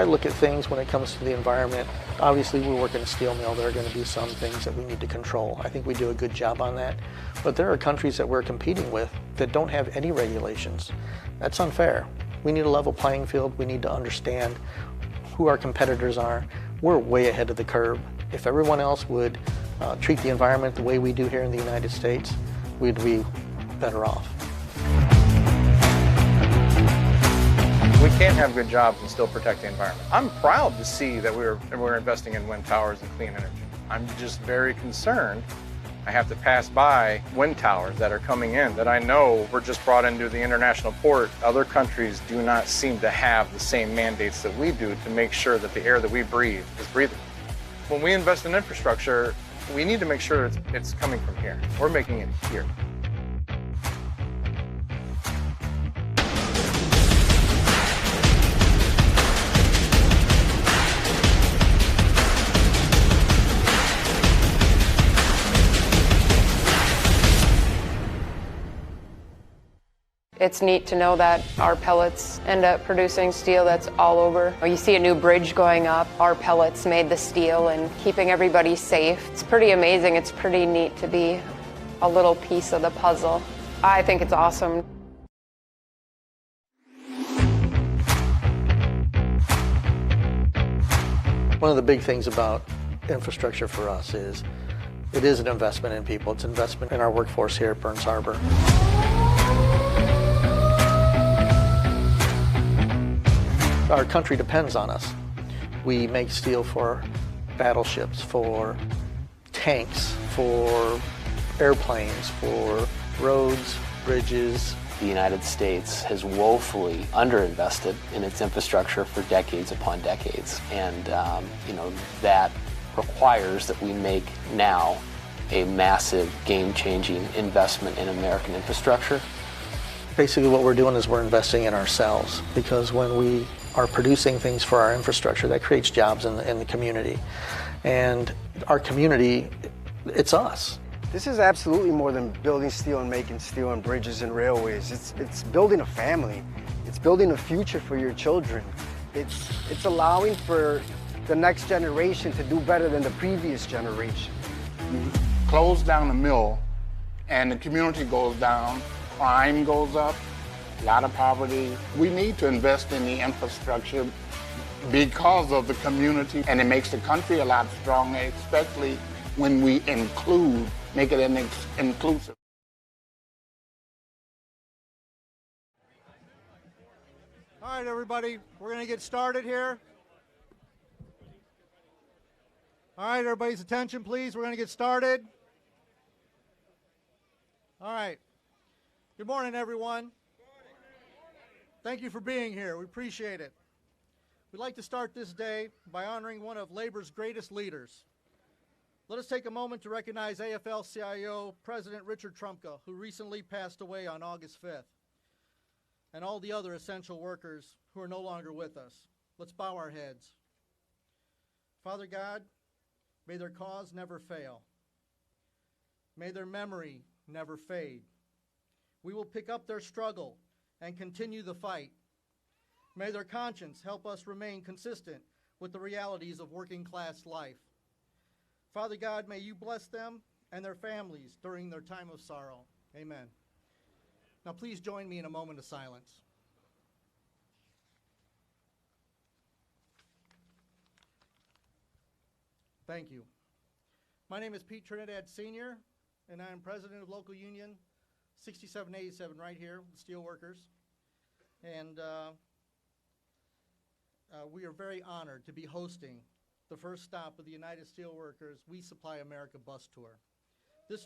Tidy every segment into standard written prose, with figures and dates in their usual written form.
I look at things when it comes to the environment, obviously we work in a steel mill. There are going to be some things that we need to control. I think we do a good job on that. But there are countries that we're competing with that don't have any regulations. That's unfair. We need a level playing field. We need to understand who our competitors are. We're way ahead of the curve. If everyone else would treat the environment the way we do here in the United States, we'd be better off. We can't have good jobs and still protect the environment. I'm proud to see that we're investing in wind towers and clean energy. I'm just very concerned. I have to pass by wind towers that are coming in that I know were just brought into the international port. Other countries do not seem to have the same mandates that we do to make sure that the air that we breathe is breathable. When we invest in infrastructure, we need to make sure it's coming from here. We're making it here. It's neat to know that our pellets end up producing steel that's all over. You see a new bridge going up, our pellets made the steel and keeping everybody safe. It's pretty amazing. It's pretty neat to be a little piece of the puzzle. I think it's awesome. One of the big things about infrastructure for us is it is an investment in people. It's an investment in our workforce here at Burns Harbor. Our country depends on us. We make steel for battleships, for tanks, for airplanes, for roads, bridges. The United States has woefully underinvested in its infrastructure for decades upon decades. And, that requires that we make now a massive game-changing investment in American infrastructure. Basically what we're doing is we're investing in ourselves, because when we are producing things for our infrastructure, that creates jobs in the community. And our community, it's us. This is absolutely more than building steel and making steel and bridges and railways. It's building a family. It's building a future for your children. It's allowing for the next generation to do better than the previous generation. You close down the mill and the community goes down, crime goes up, a lot of poverty. We need to invest in the infrastructure because of the community, and it makes the country a lot stronger, especially when we make it inclusive. All right, everybody, we're going to get started here. All right, everybody's attention, please. We're going to get started. All right. Good morning, everyone. Thank you for being here. We appreciate it. We'd like to start this day by honoring one of labor's greatest leaders. Let us take a moment to recognize AFL-CIO President Richard Trumka, who recently passed away on August 5th, and all the other essential workers who are no longer with us. Let's bow our heads. Father God, may their cause never fail. May their memory never fade. We will pick up their struggle and continue the fight. May their conscience help us remain consistent with the realities of working class life. Father God, may you bless them and their families during their time of sorrow. Amen. Now please join me in a moment of silence. Thank you. My name is Pete Trinidad Sr., and I am president of local union 6787 right here with Steelworkers. And we are very honored to be hosting the first stop of the United Steelworkers We Supply America bus tour. This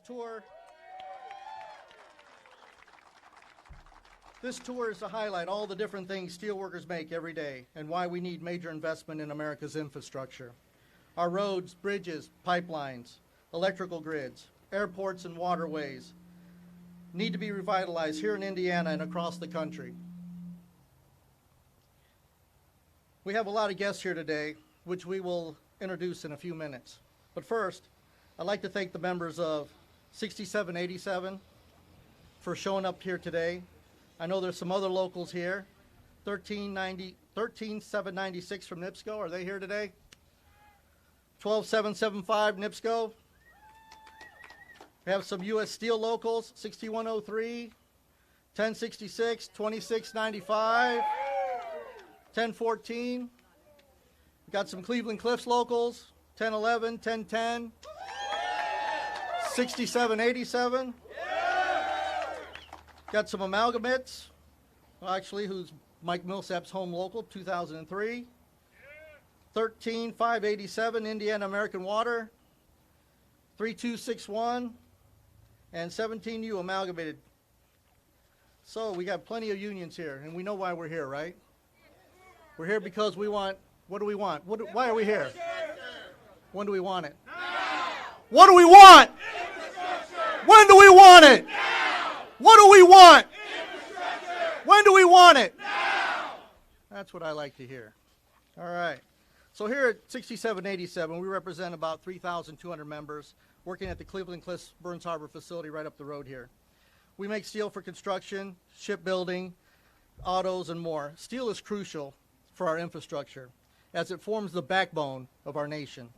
tour is to highlight all the different things steelworkers make every day and why we need major investment in America's infrastructure. Our roads, bridges, pipelines, electrical grids, airports, and waterways need to be revitalized here in Indiana and across the country. We have a lot of guests here today, which we will introduce in a few minutes. But first, I'd like to thank the members of 6787 for showing up here today. I know there's some other locals here, 13796 from NIPSCO. Are they here today? 12775 NIPSCO. We have some U.S. Steel locals, 6103, 1066, 2695, 1014. We got some Cleveland Cliffs locals, 1011, 1010, 6787. Got some amalgamates, well, actually, who's Mike Millsap's home local, 2003. 13587, Indiana American Water. 3261 and 17U amalgamated. So we got plenty of unions here, and we know why we're here, right? We're here because we want, what do we want? Why are we here? When do we want it? Now! What do we want? When do we want it? Now! What do we want? When do we want it? Now! That's what I like to hear. All right. So here at 6787, we represent about 3,200 members working at the Cleveland Cliffs Burns Harbor facility right up the road here. We make steel for construction, shipbuilding, autos, and more. Steel is crucial for our infrastructure as it forms the backbone of our nation.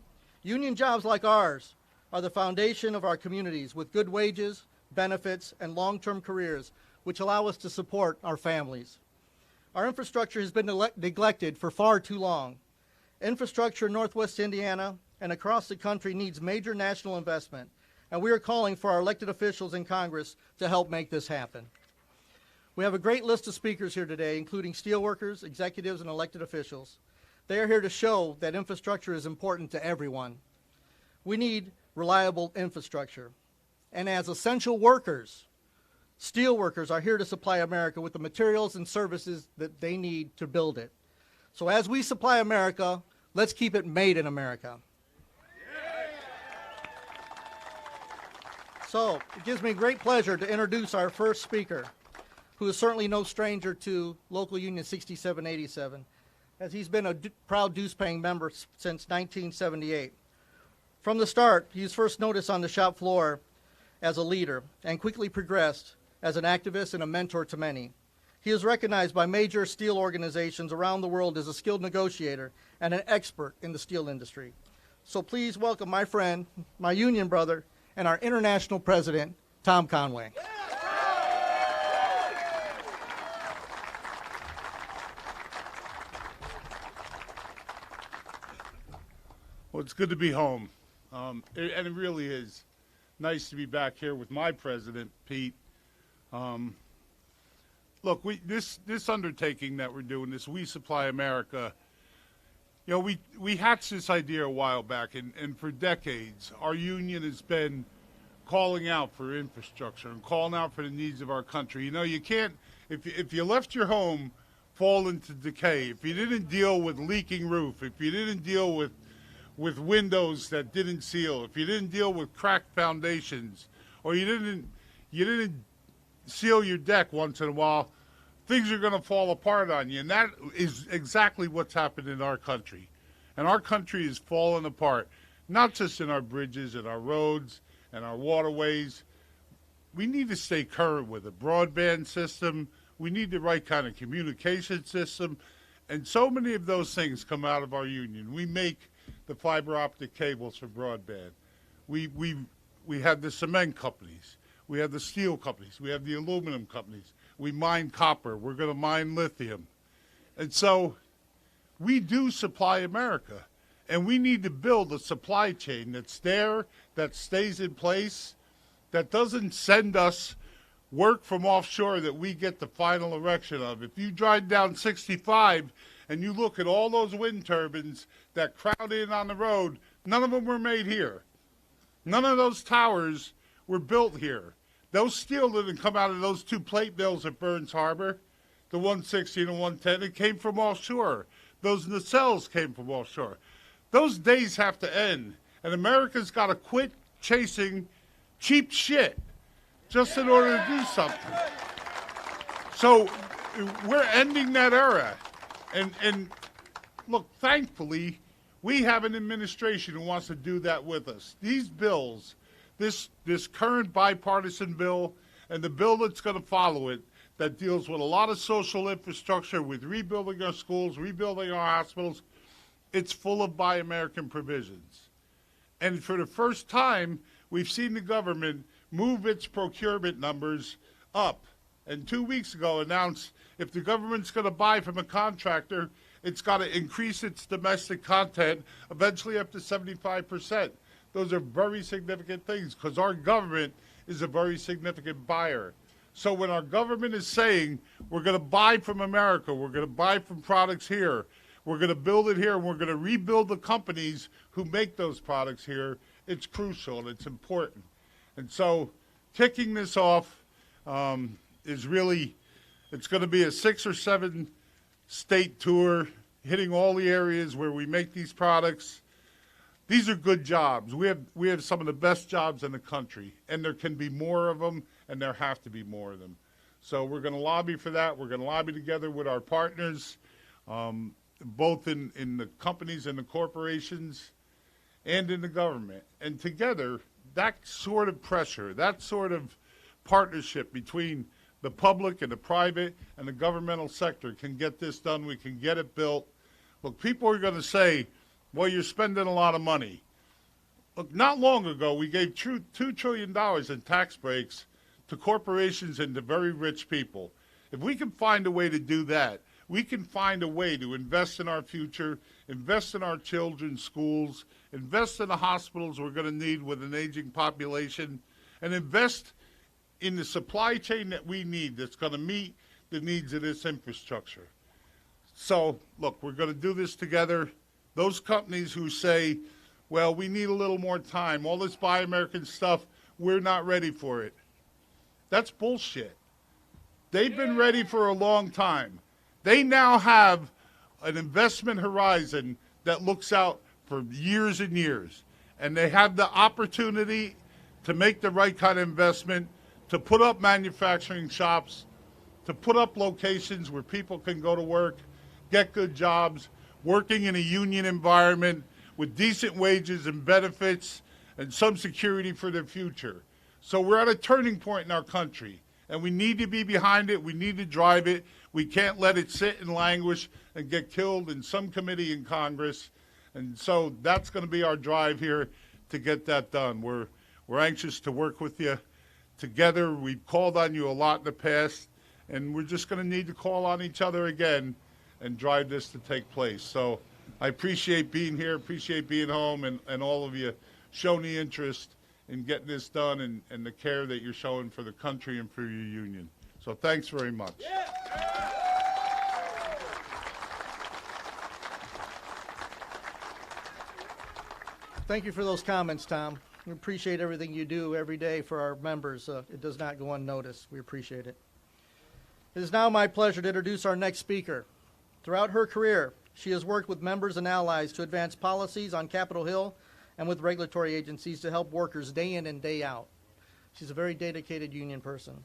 Union jobs like ours are the foundation of our communities with good wages, benefits, and long-term careers which allow us to support our families. Our infrastructure has been neglected for far too long. Infrastructure in Northwest Indiana and across the country needs major national investment, and we are calling for our elected officials in Congress to help make this happen. We have a great list of speakers here today, including steelworkers, executives, and elected officials. They are here to show that infrastructure is important to everyone. We need reliable infrastructure. And as essential workers, steelworkers are here to supply America with the materials and services that they need to build it. So as we supply America, let's keep it made in America. So it gives me great pleasure to introduce our first speaker, who is certainly no stranger to Local Union 6787, as he's been a proud dues-paying member since 1978. From the start, he was first noticed on the shop floor as a leader and quickly progressed as an activist and a mentor to many. He is recognized by major steel organizations around the world as a skilled negotiator and an expert in the steel industry. So please welcome my friend, my union brother, and our international president, Tom Conway. Well, it's good to be home, and it really is nice to be back here with my president, Pete. Look, this undertaking that we're doing, this We Supply America, you know, we hatched this idea a while back, and for decades, our union has been calling out for infrastructure and calling out for the needs of our country. You know, you can't, if you left your home fall into decay, if you didn't deal with leaking roof, if you didn't deal with windows that didn't seal, if you didn't deal with cracked foundations, or you didn't seal your deck once in a while, things are going to fall apart on you. And that is exactly what's happened in our country. And our country is falling apart, not just in our bridges and our roads and our waterways. We need to stay current with a broadband system. We need the right kind of communication system. And so many of those things come out of our union. We make the fiber optic cables for broadband. We have the cement companies. We have the steel companies. We have the aluminum companies. We mine copper. We're going to mine lithium. And so we do supply America. And we need to build a supply chain that's there, that stays in place, that doesn't send us work from offshore that we get the final erection of. If you drive down 65 and you look at all those wind turbines that crowd in on the road, none of them were made here. None of those towers were built here. Those steel didn't come out of those two plate mills at Burns Harbor, the 160 and the 110. It came from offshore. Those nacelles came from offshore. Those days have to end, and America's got to quit chasing cheap shit just in order to do something. So we're ending that era. And look, thankfully, we have an administration who wants to do that with us. These bills, this current bipartisan bill and the bill that's going to follow it, that deals with a lot of social infrastructure, with rebuilding our schools, rebuilding our hospitals. It's full of Buy American provisions. And for the first time, we've seen the government move its procurement numbers up. And 2 weeks ago announced if the government's going to buy from a contractor, it's got to increase its domestic content, eventually up to 75%. Those are very significant things because our government is a very significant buyer. So when our government is saying we're going to buy from America, we're going to buy from products here, we're going to build it here, and we're going to rebuild the companies who make those products here, it's crucial and it's important. And so kicking this off is really, it's going to be a 6 or 7 state tour, hitting all the areas where we make these products. These are good jobs. We have some of the best jobs in the country, and there can be more of them, and there have to be more of them. So we're going to lobby for that. We're going to lobby together with our partners, both in the companies and the corporations and in the government. And together, that sort of pressure, that sort of partnership between the public and the private and the governmental sector can get this done. We can get it built. Look, people are going to say, well, you're spending a lot of money. Look, not long ago, we gave $2 trillion in tax breaks to corporations and to very rich people. If we can find a way to do that, we can find a way to invest in our future, invest in our children's schools, invest in the hospitals we're going to need with an aging population, and invest in the supply chain that we need that's going to meet the needs of this infrastructure. So, look, we're going to do this together. Those companies who say, well, we need a little more time, all this Buy American stuff, we're not ready for it. That's bullshit. They've been ready for a long time. They now have an investment horizon that looks out for years and years. And they have the opportunity to make the right kind of investment, to put up manufacturing shops, to put up locations where people can go to work, get good jobs, working in a union environment with decent wages and benefits and some security for their future. So we're at a turning point in our country, and we need to be behind it. We need to drive it. We can't let it sit and languish and get killed in some committee in Congress. And so that's going to be our drive here to get that done. We're anxious to work with you together. We've called on you a lot in the past, and we're just going to need to call on each other again and drive this to take place. So I appreciate being here, appreciate being home, and all of you showing the interest in getting this done and the care that you're showing for the country and for your union. So thanks very much. Yeah. Thank you for those comments, Tom. We appreciate everything you do every day for our members. It does not go unnoticed. We appreciate it. It is now my pleasure to introduce our next speaker. Throughout her career, she has worked with members and allies to advance policies on Capitol Hill and with regulatory agencies to help workers day in and day out. She's a very dedicated union person.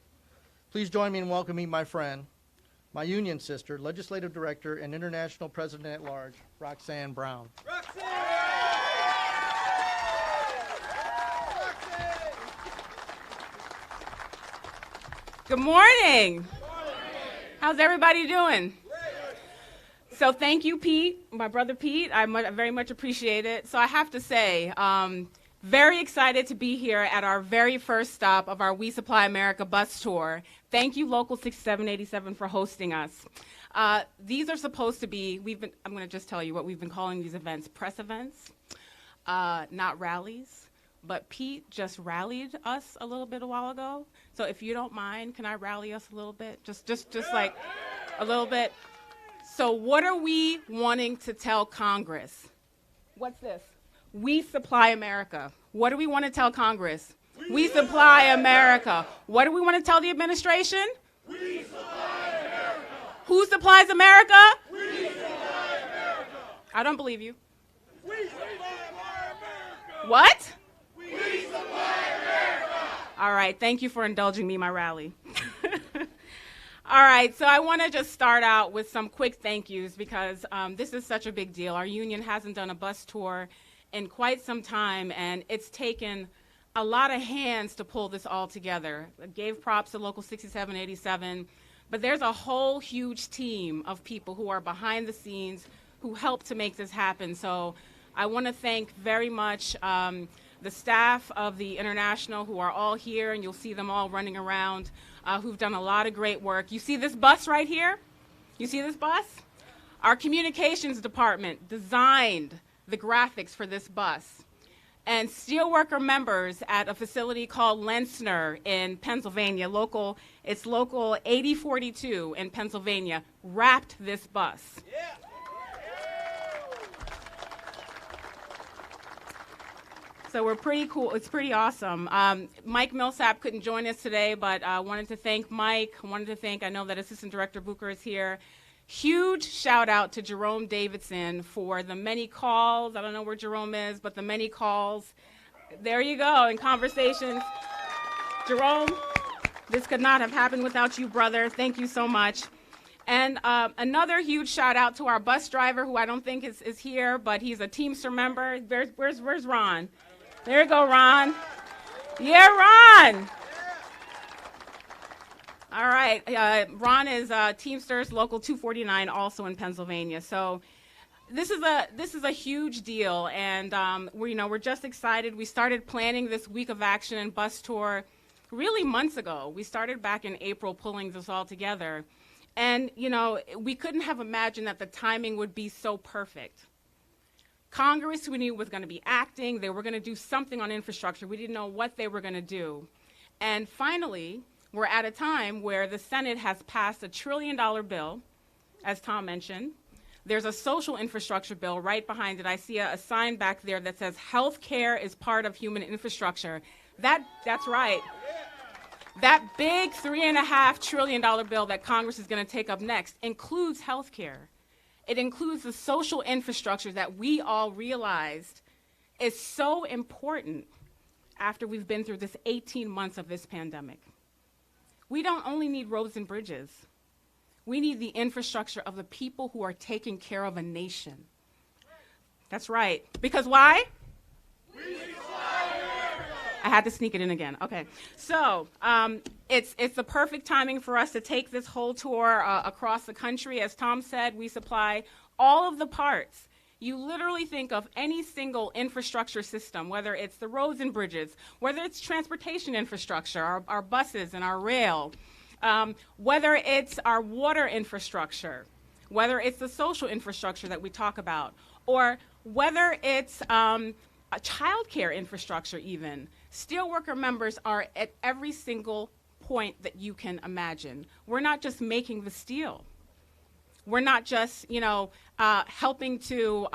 Please join me in welcoming my friend, my union sister, legislative director, and international president-at-large, Roxanne Brown. Roxanne! Good morning. How's everybody doing? So thank you, Pete, my brother Pete. I very much appreciate it. So I have to say, very excited to be here at our very first stop of our We Supply America bus tour. Thank you, Local 6787, for hosting us. These are supposed to be, I'm going to just tell you what we've been calling these events, press events, not rallies. But Pete just rallied us a little bit a while ago. So if you don't mind, can I rally us a little bit? Just like a little bit. So what are we wanting to tell Congress? What's this? We supply America. What do we want to tell Congress? We supply America. What do we want to tell the administration? We supply America. Who supplies America? We supply America. I don't believe you. We supply America. What? We supply America. All right, thank you for indulging me in my rally. All right, so I want to just start out with some quick thank yous because this is such a big deal. Our union hasn't done a bus tour in quite some time, and it's taken a lot of hands to pull this all together. I gave props to Local 6787, But there's a whole huge team of people who are behind the scenes who help to make this happen. So I want to thank very much the staff of the International who are all here, and you'll see them all running around, who've done a lot of great work. You see this bus right here? You see this bus? Our communications department designed the graphics for this bus. And steelworker members at a facility called Lensner in Pennsylvania, it's local 8042 in Pennsylvania, wrapped this bus. Yeah. So we're pretty cool. It's pretty awesome. Mike Millsap couldn't join us today, but I wanted to thank Mike. I know that Assistant Director Booker is here. Huge shout out to Jerome Davidson for the many calls. I don't know where Jerome is, but the many calls. There you go, in conversations. Jerome, this could not have happened without you, brother. Thank you so much. And another huge shout out to our bus driver, who I don't think is here, but he's a Teamster member. Where's Ron? There you go, Ron. Yeah, Ron. All right, Ron is Teamsters Local 249, also in Pennsylvania. So this is a huge deal, and we're just excited. We started planning this week of action and bus tour really months ago. We started back in April pulling this all together, and we couldn't have imagined that the timing would be so perfect. Congress, we knew, was going to be acting. They were going to do something on infrastructure. We didn't know what they were going to do, and finally, we're at a time where the Senate has passed a $1 trillion bill, as Tom mentioned. There's a social infrastructure bill right behind it. I see a sign back there that says health care is part of human infrastructure. That's right. That big $3.5 trillion bill that Congress is going to take up next includes health care. It includes the social infrastructure that we all realized is so important after we've been through this 18 months of this pandemic. We don't only need roads and bridges. We need the infrastructure of the people who are taking care of a nation. That's right. Because why? I had to sneak it in again. Okay. So it's the perfect timing for us to take this whole tour across the country. As Tom said, we supply all of the parts. You literally think of any single infrastructure system, whether it's the roads and bridges, whether it's transportation infrastructure, our buses and our rail, whether it's our water infrastructure, whether it's the social infrastructure that we talk about, or whether it's a child care infrastructure even. Steelworker members are at every single point that you can imagine. We're not just making the steel. We're not just, helping to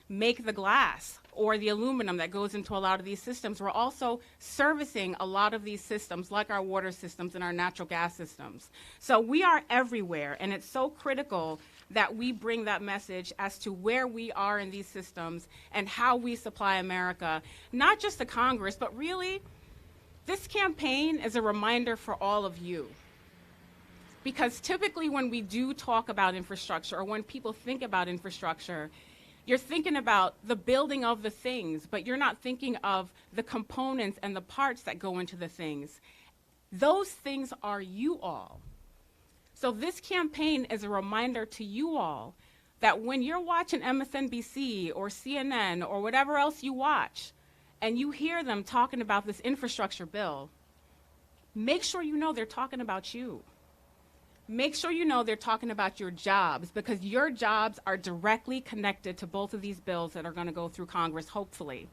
make the glass or the aluminum that goes into a lot of these systems. We're also servicing a lot of these systems, like our water systems and our natural gas systems. So we are everywhere, and it's so critical that we bring that message as to where we are in these systems and how we supply America, not just to Congress, but really, this campaign is a reminder for all of you. Because typically when we do talk about infrastructure, or when people think about infrastructure, you're thinking about the building of the things, but you're not thinking of the components and the parts that go into the things. Those things are you all. So this campaign is a reminder to you all that when you're watching MSNBC or CNN or whatever else you watch, and you hear them talking about this infrastructure bill, make sure you know they're talking about you. Make sure you know they're talking about your jobs, because your jobs are directly connected to both of these bills that are going to go through Congress, hopefully.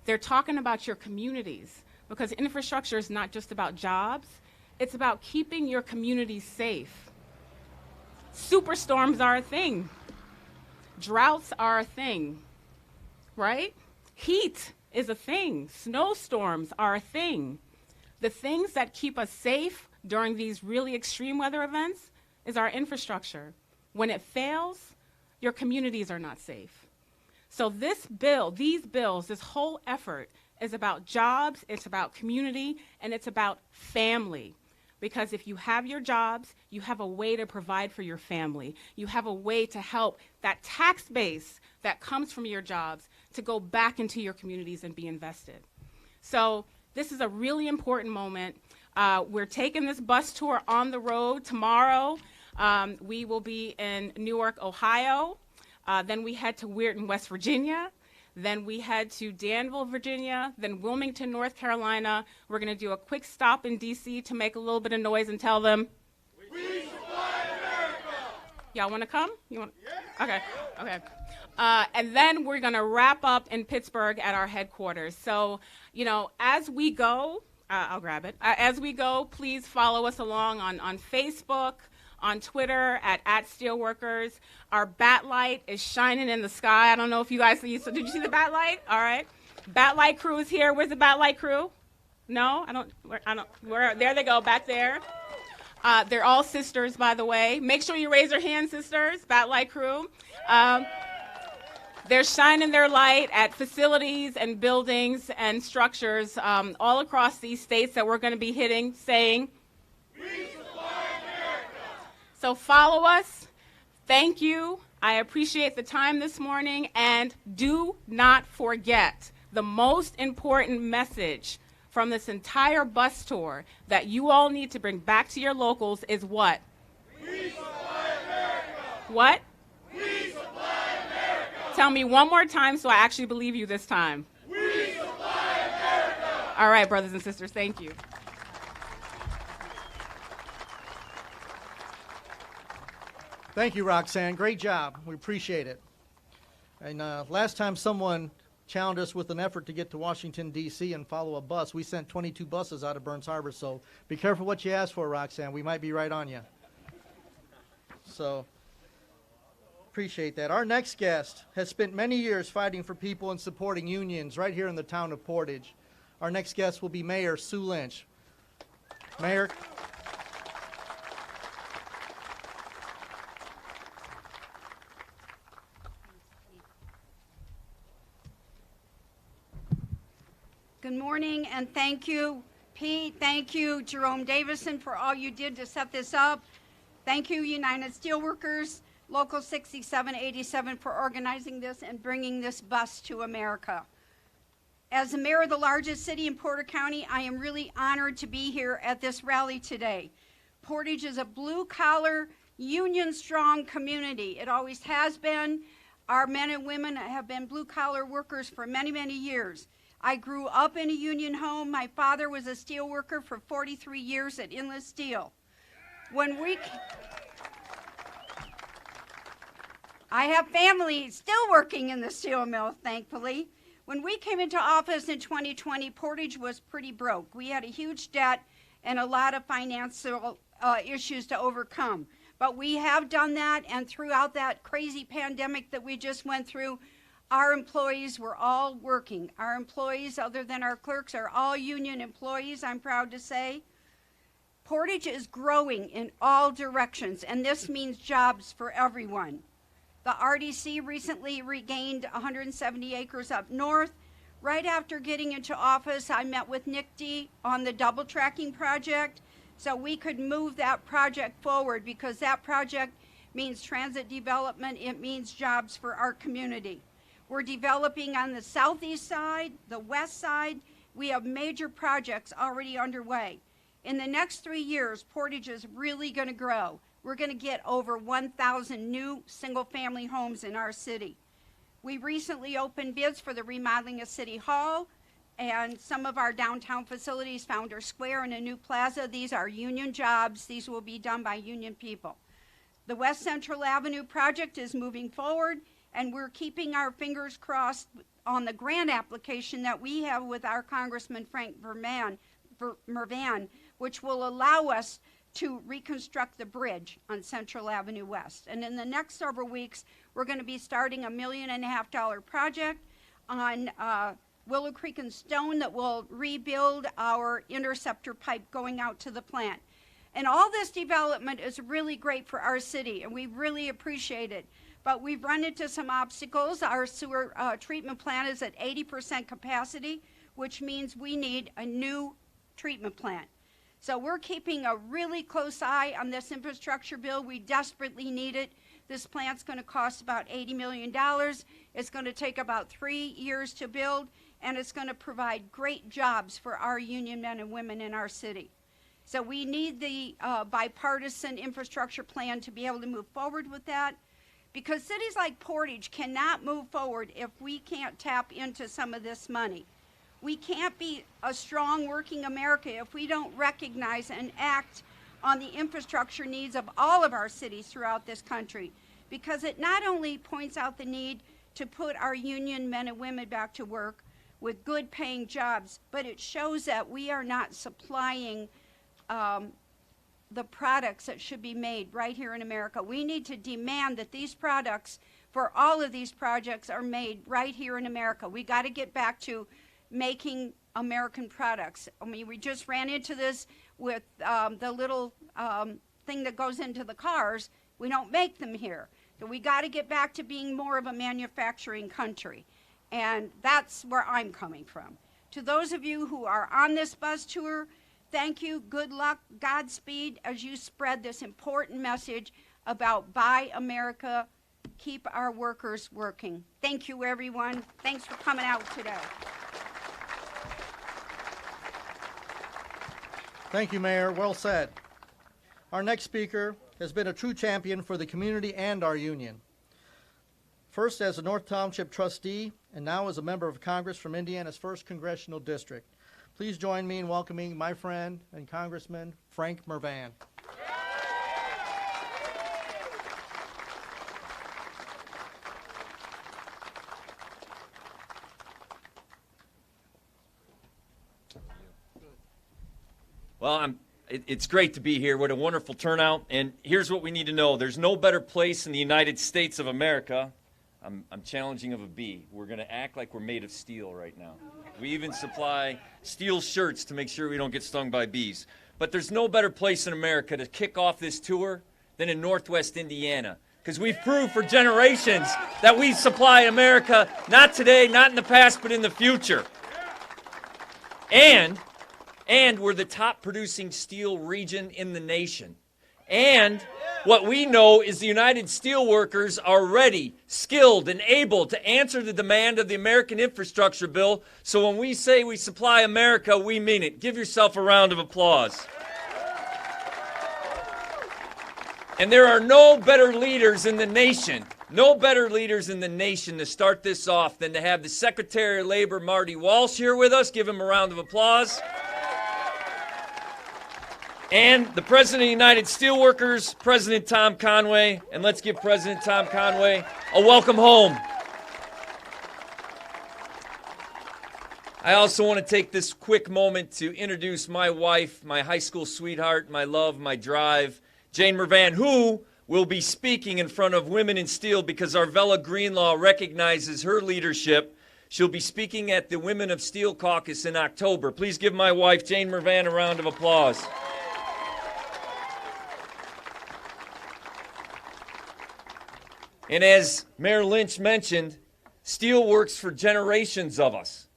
They're talking about your communities, because infrastructure is not just about jobs. It's about keeping your communities safe. Superstorms are a thing. Droughts are a thing, right? Heat is a thing. Snowstorms are a thing. The things that keep us safe during these really extreme weather events is our infrastructure. When it fails, your communities are not safe. So this bill, these bills, this whole effort is about jobs, it's about community, and it's about family. Because if you have your jobs, you have a way to provide for your family. You have a way to help that tax base that comes from your jobs to go back into your communities and be invested. So this is a really important moment. We're taking this bus tour on the road tomorrow. We will be in Newark, Ohio. Then we head to Weirton, West Virginia. Then we head to Danville, Virginia. Then Wilmington, North Carolina. We're going to do a quick stop in D.C. to make a little bit of noise and tell them, we supply America! Y'all want to come? You want? Yeah. Okay. Okay. And then we're going to wrap up in Pittsburgh at our headquarters. So, you know, as we go, I'll grab it. As we go, please follow us along on Facebook, on Twitter at Steelworkers. Our bat light is shining in the sky. I don't know if you guys see. So did you see the bat light? All right. Bat light crew is here. Where's the bat light crew? No, I don't. There they go, back there. They're all sisters, by the way. Make sure you raise your hands, sisters. Bat light crew. They're shining their light at facilities and buildings and structures all across these states that we're going to be hitting, saying, we supply America. So follow us. Thank you. I appreciate the time this morning. And do not forget the most important message from this entire bus tour that you all need to bring back to your locals is what? We supply America. What? We supply America. Tell me one more time so I actually believe you this time. We supply America. All right, brothers and sisters, thank you. Thank you, Roxanne. Great job. We appreciate it. And last time someone challenged us with an effort to get to Washington, D.C. and follow a bus, we sent 22 buses out of Burns Harbor. So be careful what you ask for, Roxanne. We might be right on you. So appreciate that. Our next guest has spent many years fighting for people and supporting unions right here in the town of Portage. Our next guest will be Mayor Sue Lynch. Mayor. Good morning, and thank you, Pete. Thank you, Jerome Davison, for all you did to set this up. Thank you, United Steelworkers, Local 6787, for organizing this and bringing this bus to America. As the mayor of the largest city in Porter County, I am really honored to be here at this rally today. Portage is a blue-collar, union-strong community. It always has been. Our men and women have been blue-collar workers for many, many years. I grew up in a union home. My father was a steel worker for 43 years at Inlet Steel. I have family still working in the steel mill, thankfully. When we came into office in 2020, Portage was pretty broke. We had a huge debt and a lot of financial issues to overcome. But we have done that, and throughout that crazy pandemic that we just went through, our employees were all working. Our employees, other than our clerks, are all union employees, I'm proud to say. Portage is growing in all directions, and this means jobs for everyone. The RDC recently regained 170 acres up north. Right after getting into office, I met with Nick D. on the double tracking project so we could move that project forward, because that project means transit development. It means jobs for our community. We're developing on the southeast side, the west side. We have major projects already underway. In the next 3 years, Portage is really going to grow. We're going to get over 1,000 new single-family homes in our city. We recently opened bids for the remodeling of City Hall and some of our downtown facilities, Founder Square and a new plaza. These are union jobs. These will be done by union people. The West Central Avenue project is moving forward, and we're keeping our fingers crossed on the grant application that we have with our Congressman Frank Mrvan, which will allow us to reconstruct the bridge on Central Avenue West. And in the next several weeks, we're going to be starting a $1.5 million project on Willow Creek and Stone that will rebuild our interceptor pipe going out to the plant. And all this development is really great for our city, and we really appreciate it. But we've run into some obstacles. Our sewer treatment plant is at 80% capacity, which means we need a new treatment plant. So we're keeping a really close eye on this infrastructure bill. We desperately need it. This plant's going to cost about $80 million. It's going to take about 3 years to build, and it's going to provide great jobs for our union men and women in our city. So we need the bipartisan infrastructure plan to be able to move forward with that, because cities like Portage cannot move forward if we can't tap into some of this money. We can't be a strong working America if we don't recognize and act on the infrastructure needs of all of our cities throughout this country, because it not only points out the need to put our union men and women back to work with good paying jobs, but it shows that we are not supplying the products that should be made right here in America. We need to demand that these products for all of these projects are made right here in America. We got to get back to making American products. I mean, we just ran into this with the little thing that goes into the cars. We don't make them here. So we got to get back to being more of a manufacturing country. And that's where I'm coming from. To those of you who are on this bus tour, thank you, good luck, Godspeed as you spread this important message about Buy America, keep our workers working. Thank you, everyone. Thanks for coming out today. Thank you, Mayor. Well said. Our next speaker has been a true champion for the community and our union. First as a North Township trustee, and now as a member of Congress from Indiana's 1st Congressional District. Please join me in welcoming my friend and Congressman Frank Mrvan. Well, it's great to be here. What a wonderful turnout. And here's what we need to know. There's no better place in the United States of America. I'm challenging of a bee. We're going to act like we're made of steel right now. We even supply steel shirts to make sure we don't get stung by bees. But there's no better place in America to kick off this tour than in Northwest Indiana, because we've proved for generations that we supply America, not today, not in the past, but in the future. And we're the top producing steel region in the nation. And what we know is the United Steelworkers are ready, skilled, and able to answer the demand of the American Infrastructure Bill. So when we say we supply America, we mean it. Give yourself a round of applause. And there are no better leaders in the nation, to start this off than to have the Secretary of Labor, Marty Walsh, here with us. Give him a round of applause. And the President of the United Steelworkers, President Tom Conway. And let's give President Tom Conway a welcome home. I also want to take this quick moment to introduce my wife, my high school sweetheart, my love, my drive, Jane Mrvan, who will be speaking in front of Women in Steel because our Vela Greenlaw recognizes her leadership. She'll be speaking at the Women of Steel Caucus in October. Please give my wife, Jane Mrvan, a round of applause. And as Mayor Lynch mentioned, steel works for generations of us.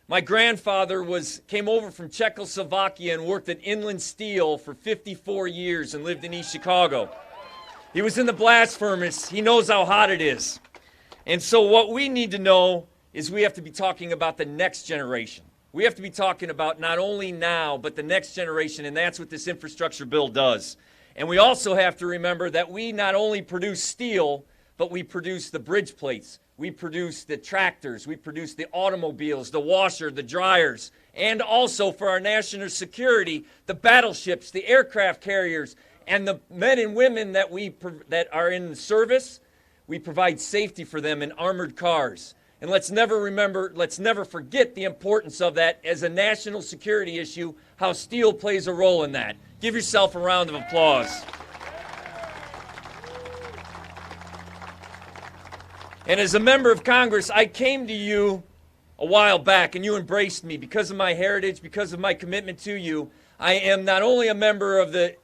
My grandfather came over from Czechoslovakia and worked at Inland Steel for 54 years and lived in East Chicago. He was in the blast furnace. He knows how hot it is. And so what we need to know is we have to be talking about the next generation. We have to be talking about not only now, but the next generation, and that's what this infrastructure bill does. And we also have to remember that we not only produce steel, but we produce the bridge plates, we produce the tractors, we produce the automobiles, the washer, the dryers, and also for our national security, the battleships, the aircraft carriers, and the men and women that are in service. We provide safety for them in armored cars. And let's never forget the importance of that as a national security issue, how steel plays a role in that. Give yourself a round of applause. And as a member of Congress, I came to you a while back and you embraced me because of my heritage, because of my commitment to you. I am not only a member of the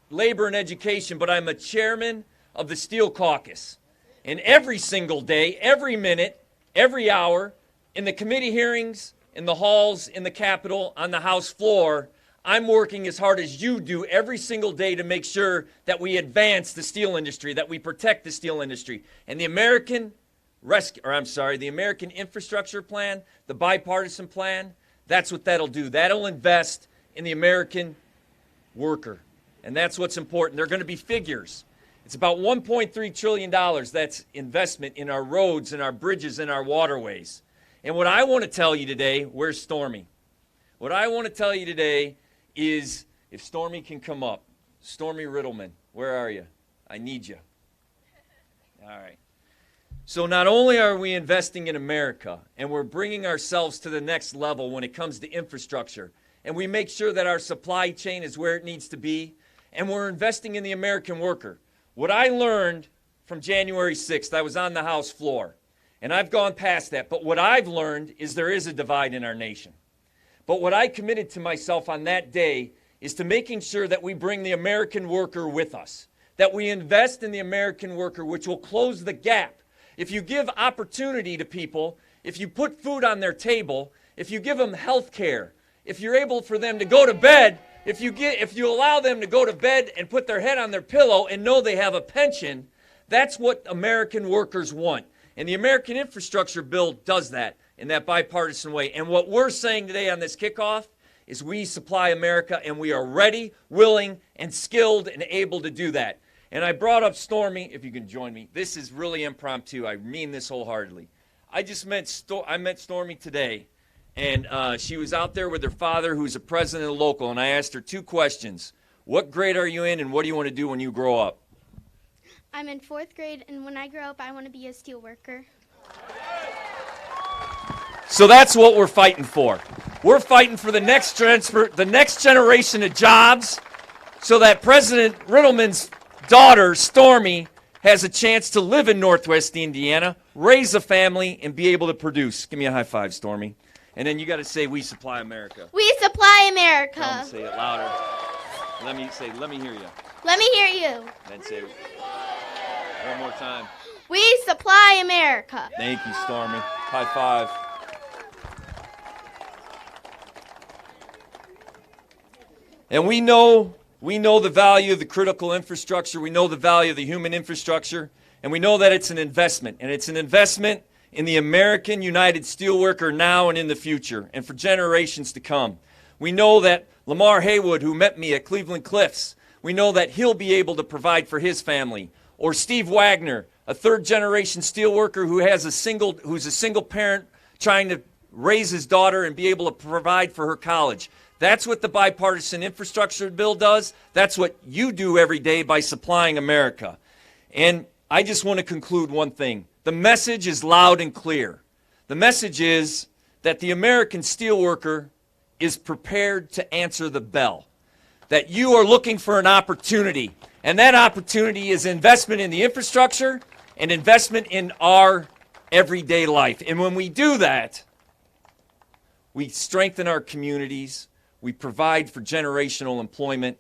Labor and Education, but I'm a chairman of the Steel Caucus. And every single day, every minute, every hour, in the committee hearings, in the halls, in the Capitol, on the House floor, I'm working as hard as you do every single day to make sure that we advance the steel industry, that we protect the steel industry. And the American Infrastructure Plan, the bipartisan plan, that's what that'll do. That'll invest in the American worker. And that's what's important. They're going to be figures. It's about $1.3 trillion that's investment in our roads and our bridges and our waterways. And what I want to tell you today, where's Stormy? What I want to tell you today is, if Stormy can come up, Stormy Riddleman, where are you? I need you. All right. So not only are we investing in America, and we're bringing ourselves to the next level when it comes to infrastructure, and we make sure that our supply chain is where it needs to be, and we're investing in the American worker. What I learned from January 6th, I was on the House floor, and I've gone past that, but what I've learned is there is a divide in our nation. But what I committed to myself on that day is to making sure that we bring the American worker with us, that we invest in the American worker, which will close the gap. If you give opportunity to people, if you put food on their table, if you give them health care, if you're able for them to go to bed, if you allow them to go to bed and put their head on their pillow and know they have a pension, that's what American workers want. And the American Infrastructure Bill does that in that bipartisan way. And what we're saying today on this kickoff is we supply America, and we are ready, willing, and skilled and able to do that. And I brought up Stormy, if you can join me. This is really impromptu. I mean this wholeheartedly. I met Stormy today. And she was out there with her father, who's a president of the local, and I asked her two questions. What grade are you in, and what do you want to do when you grow up? I'm in 4th grade, and when I grow up, I want to be a steelworker. So that's what we're fighting for. We're fighting for the next generation of jobs, so that President Riddleman's daughter, Stormy, has a chance to live in Northwest Indiana, raise a family, and be able to produce. Give me a high five, Stormy. And then you got to say, we supply America. We supply America. Tell them to say it louder. Let me hear you. Let me hear you. Then say it one more time. We supply America. Thank you, Stormy. High five. And we know the value of the critical infrastructure. We know the value of the human infrastructure. And we know that it's an investment. And it's an investment in the American United Steelworker now and in the future, and for generations to come. We know that Lamar Haywood, who met me at Cleveland Cliffs, we know that he'll be able to provide for his family. Or Steve Wagner, a third-generation steelworker who's a single parent trying to raise his daughter and be able to provide for her college. That's what the bipartisan infrastructure bill does. That's what you do every day by supplying America. And I just want to conclude one thing. The message is loud and clear. The message is that the American steelworker is prepared to answer the bell, that you are looking for an opportunity, and that opportunity is investment in the infrastructure and investment in our everyday life. And when we do that, we strengthen our communities, we provide for generational employment,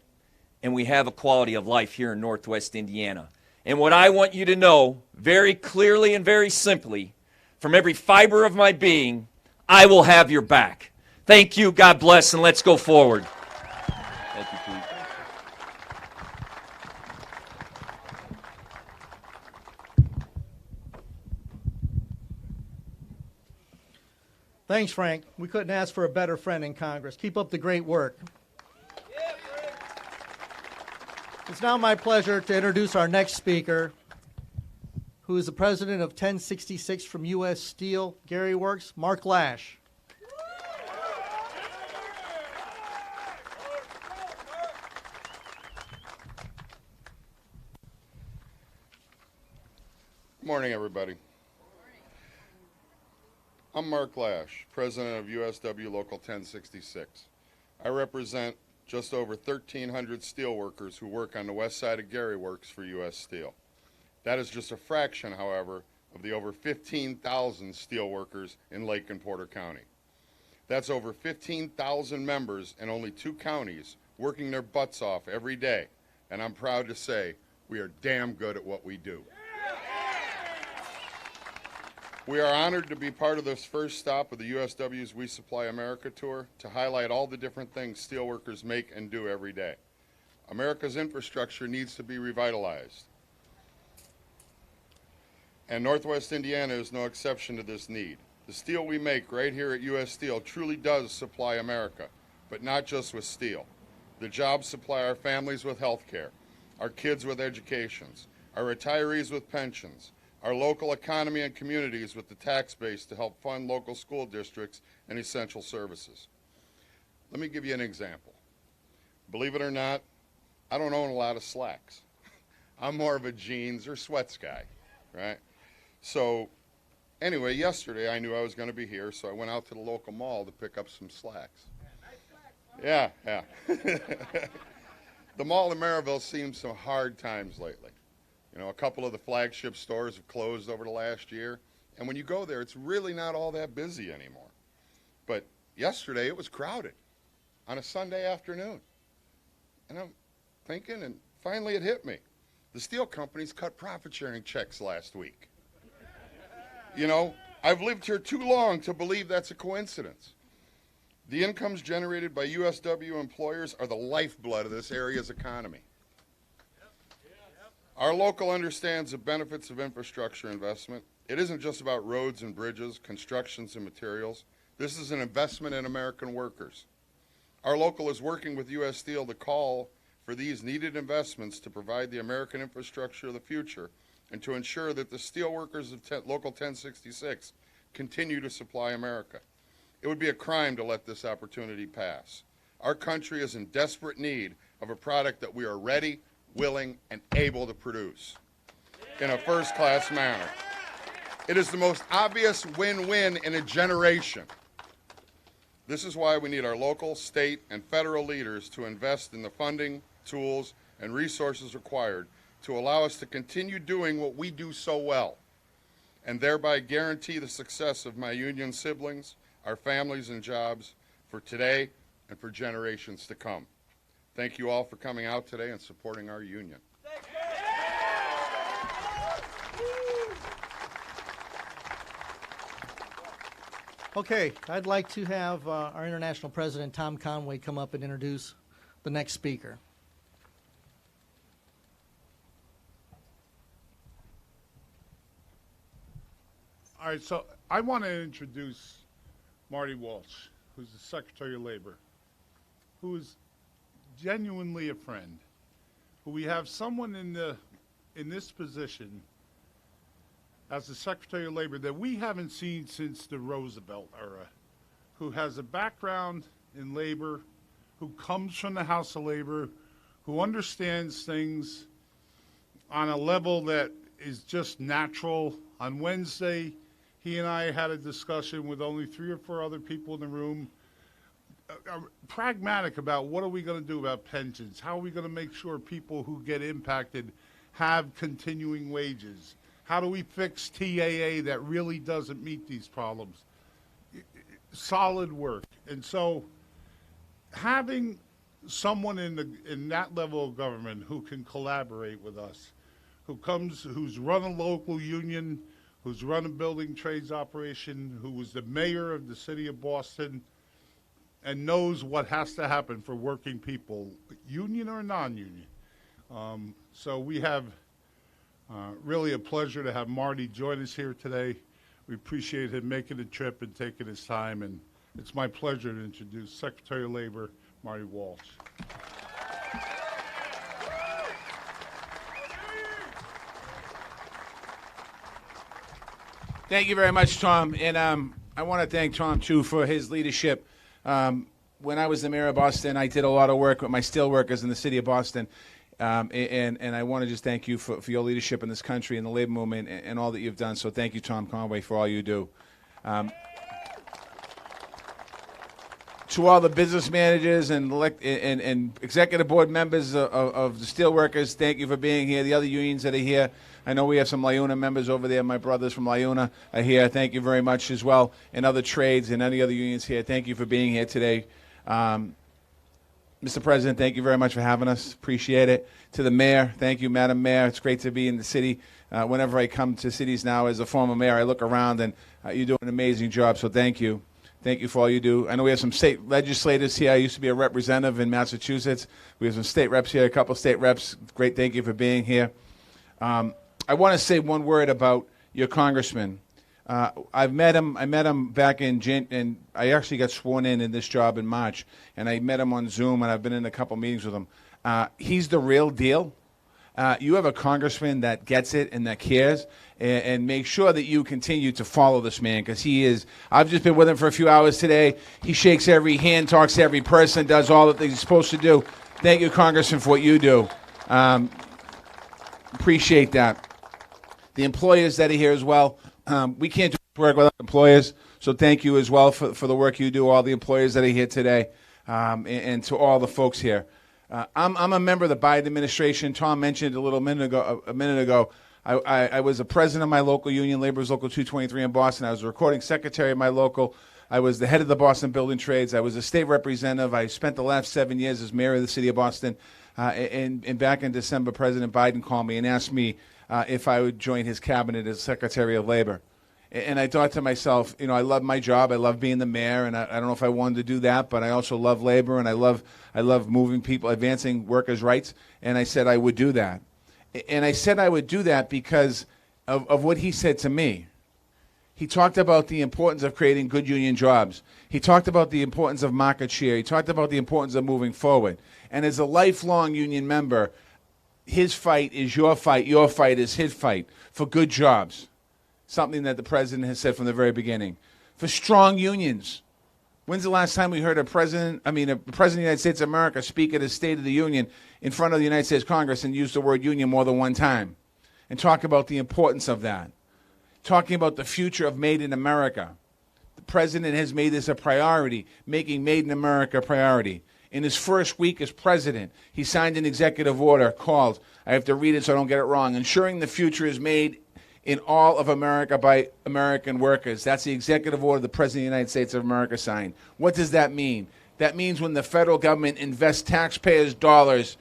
and we have a quality of life here in Northwest Indiana. And what I want you to know very clearly and very simply, from every fiber of my being, I will have your back. Thank you, God bless, and let's go forward. Thank you, Pete. Thanks, Frank. We couldn't ask for a better friend in Congress. Keep up the great work. It's now my pleasure to introduce our next speaker, who is the president of 1066 from U.S. Steel Gary Works, Mark Lash. Good morning, everybody. I'm Mark Lash, president of USW Local 1066. I represent just over 1,300 steelworkers who work on the west side of Gary Works for U.S. Steel. That is just a fraction, however, of the over 15,000 steelworkers in Lake and Porter County. That's over 15,000 members in only 2 counties working their butts off every day, and I'm proud to say we are damn good at what we do. We are honored to be part of this first stop of the USW's We Supply America tour to highlight all the different things steelworkers make and do every day. America's infrastructure needs to be revitalized, and Northwest Indiana is no exception to this need. The steel we make right here at US Steel truly does supply America, but not just with steel. The jobs supply our families with health care, our kids with educations, our retirees with pensions, our local economy and communities with the tax base to help fund local school districts and essential services. Let me give you an example. Believe it or not, I don't own a lot of slacks. I'm more of a jeans or sweats guy, right? So anyway, yesterday I knew I was going to be here, so I went out to the local mall to pick up some slacks. Yeah. The mall in Maryville seems some hard times lately. You know, a couple of the flagship stores have closed over the last year, and when you go there, it's really not all that busy anymore. But yesterday it was crowded on a Sunday afternoon. And I'm thinking, and finally it hit me. The steel companies cut profit-sharing checks last week. You know, I've lived here too long to believe that's a coincidence. The incomes generated by USW employers are the lifeblood of this area's economy. Our local understands the benefits of infrastructure investment. It isn't just about roads and bridges, constructions and materials. This is an investment in American workers. Our local is working with U.S. Steel to call for these needed investments to provide the American infrastructure of the future and to ensure that the steelworkers of Local 1066 continue to supply America. It would be a crime to let this opportunity pass. Our country is in desperate need of a product that we are ready, willing, and able to produce in a first-class manner. It is the most obvious win-win in a generation. This is why we need our local, state, and federal leaders to invest in the funding, tools, and resources required to allow us to continue doing what we do so well, and thereby guarantee the success of my union siblings, our families and jobs for today and for generations to come. Thank you all for coming out today and supporting our union. Okay, I'd like to have our international president, Tom Conway, come up and introduce the next speaker. All right, so I want to introduce Marty Walsh, who's the Secretary of Labor, who is genuinely a friend, who we have someone in this position as the Secretary of Labor that we haven't seen since the Roosevelt era, who has a background in labor, who comes from the House of Labor, who understands things on a level that is just natural. On Wednesday, he and I had a discussion with only 3 or 4 other people in the room, pragmatic about what are we going to do about pensions, how are we going to make sure people who get impacted have continuing wages, how do we fix TAA that really doesn't meet these problems. Solid work. And so having someone in that level of government who can collaborate with us, who's run a local union, who's run a building trades operation, who was the mayor of the city of Boston, and knows what has to happen for working people, union or non-union. So we have really a pleasure to have Marty join us here today. We appreciate him making the trip and taking his time, and it's my pleasure to introduce Secretary of Labor, Marty Walsh. Thank you very much, Tom. And I want to thank Tom, too, for his leadership. When I was the mayor of Boston, I did a lot of work with my steelworkers in the city of Boston. And I want to just thank you for your leadership in this country and the labor movement and all that you've done. So thank you, Tom Conway, for all you do. To all the business managers and executive board members of the steelworkers, thank you for being here. The other unions that are here, I know we have some LIUNA members over there. My brothers from LIUNA are here. Thank you very much as well. And other trades and any other unions here, thank you for being here today. Mr. President, thank you very much for having us. Appreciate it. To the mayor, thank you, Madam Mayor. It's great to be in the city. Whenever I come to cities now as a former mayor, I look around and you do an amazing job, so thank you. Thank you for all you do. I know we have some state legislators here. I used to be a representative in Massachusetts. We have some state reps here, a couple state reps. Great, thank you for being here. I want to say one word about your congressman. I've met him. I met him back and I actually got sworn in this job in March, and I met him on Zoom, and I've been in a couple meetings with him. He's the real deal. You have a congressman that gets it and that cares, and make sure that you continue to follow this man, because he is. I've just been with him for a few hours today. He shakes every hand, talks to every person, does all the things he's supposed to do. Thank you, Congressman, for what you do. Appreciate that. The employers that are here as well. We can't do work without employers, so thank you as well for the work you do, all the employers that are here today, and to all the folks here. I'm a member of the Biden administration. Tom mentioned a minute ago. I was a president of my local union, Labor's Local 223 in Boston. I was a recording secretary of my local. I was the head of the Boston Building Trades. I was a state representative. I spent the last 7 years as mayor of the city of Boston. And back in December, President Biden called me and asked me if I would join his cabinet as Secretary of Labor. And I thought to myself, I love my job. I love being the mayor, and I don't know if I wanted to do that, but I also love labor, and I love moving people, advancing workers' rights. And I said I would do that. And I said I would do that because of what he said to me. He talked about the importance of creating good union jobs. He talked about the importance of market share. He talked about the importance of moving forward. And as a lifelong union member, his fight is your fight is his fight for good jobs. Something that the president has said from the very beginning. For strong unions. When's the last time we heard the president of the United States of America speak at his State of the Union in front of the United States Congress and use the word union more than one time? And talk about the importance of that. Talking about the future of Made in America. The president has made this a priority, making Made in America a priority. In his first week as president, he signed an executive order called, I have to read it so I don't get it wrong, Ensuring the Future is Made in All of America by American Workers. That's the executive order the President of the United States of America signed. What does that mean? That means when the federal government invests taxpayers' dollars,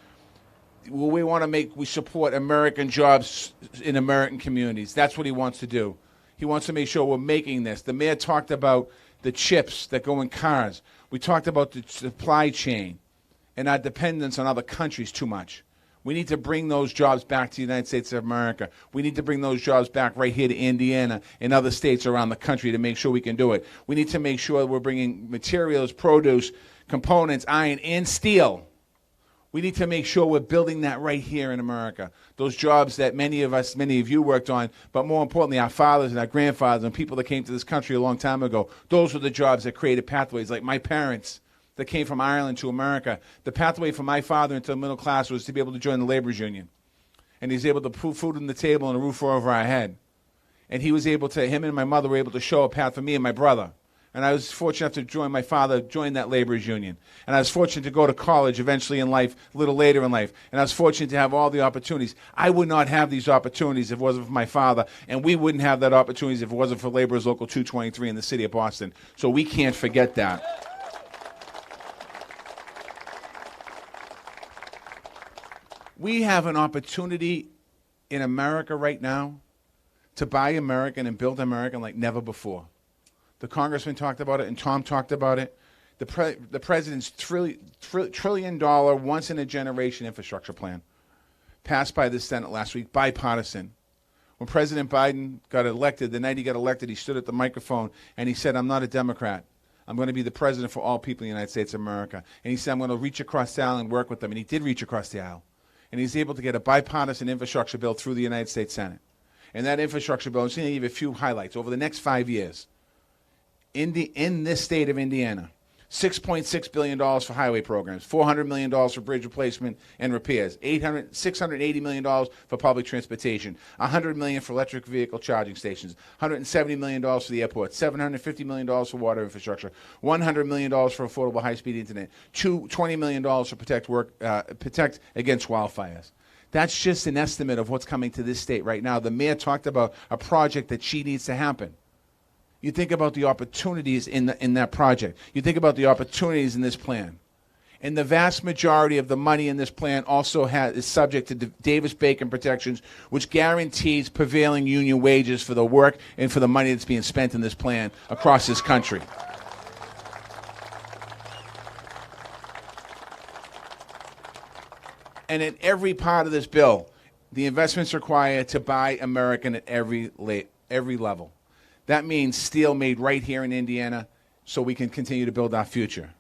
we support American jobs in American communities. That's what he wants to do. He wants to make sure we're making this. The mayor talked about the chips that go in cars. We talked about the supply chain and our dependence on other countries too much. We need to bring those jobs back to the United States of America. We need to bring those jobs back right here to Indiana and other states around the country to make sure we can do it. We need to make sure we're bringing materials, produce, components, iron, and steel. We need to make sure we're building that right here in America. Those jobs that many of you worked on, but more importantly, our fathers and our grandfathers and people that came to this country a long time ago, those were the jobs that created pathways, like my parents that came from Ireland to America. The pathway for my father into the middle class was to be able to join the laborers union. And he's able to put food on the table and a roof over our head. And him and my mother were able to show a path for me and my brother. And I was fortunate enough to my father join that laborers union. And I was fortunate to go to college eventually in life, a little later in life. And I was fortunate to have all the opportunities. I would not have these opportunities if it wasn't for my father. And we wouldn't have that opportunities if it wasn't for Laborers Local 223 in the city of Boston. So we can't forget that. We have an opportunity in America right now to buy American and build American like never before. The congressman talked about it, and Tom talked about it. The president's trillion-dollar, once-in-a-generation infrastructure plan passed by the Senate last week, bipartisan. When President Biden got elected, the night he got elected, he stood at the microphone and he said, I'm not a Democrat. I'm going to be the president for all people in the United States of America. And he said, I'm going to reach across the aisle and work with them. And he did reach across the aisle. And he's able to get a bipartisan infrastructure bill through the United States Senate. And that infrastructure bill, I'm just going to give you a few highlights. Over the next 5 years, in this state of Indiana, $6.6 billion for highway programs, $400 million for bridge replacement and repairs, $680 million for public transportation, $100 million for electric vehicle charging stations, $170 million for the airport, $750 million for water infrastructure, $100 million for affordable high-speed internet, $20 million for protect against wildfires. That's just an estimate of what's coming to this state right now. The mayor talked about a project that she needs to happen. You think about the opportunities in that project. You think about the opportunities in this plan. And the vast majority of the money in this plan also is subject to Davis-Bacon protections, which guarantees prevailing union wages for the work and for the money that's being spent in this plan across this country. And in every part of this bill, the investments required to buy American at every level. That means steel made right here in Indiana so we can continue to build our future.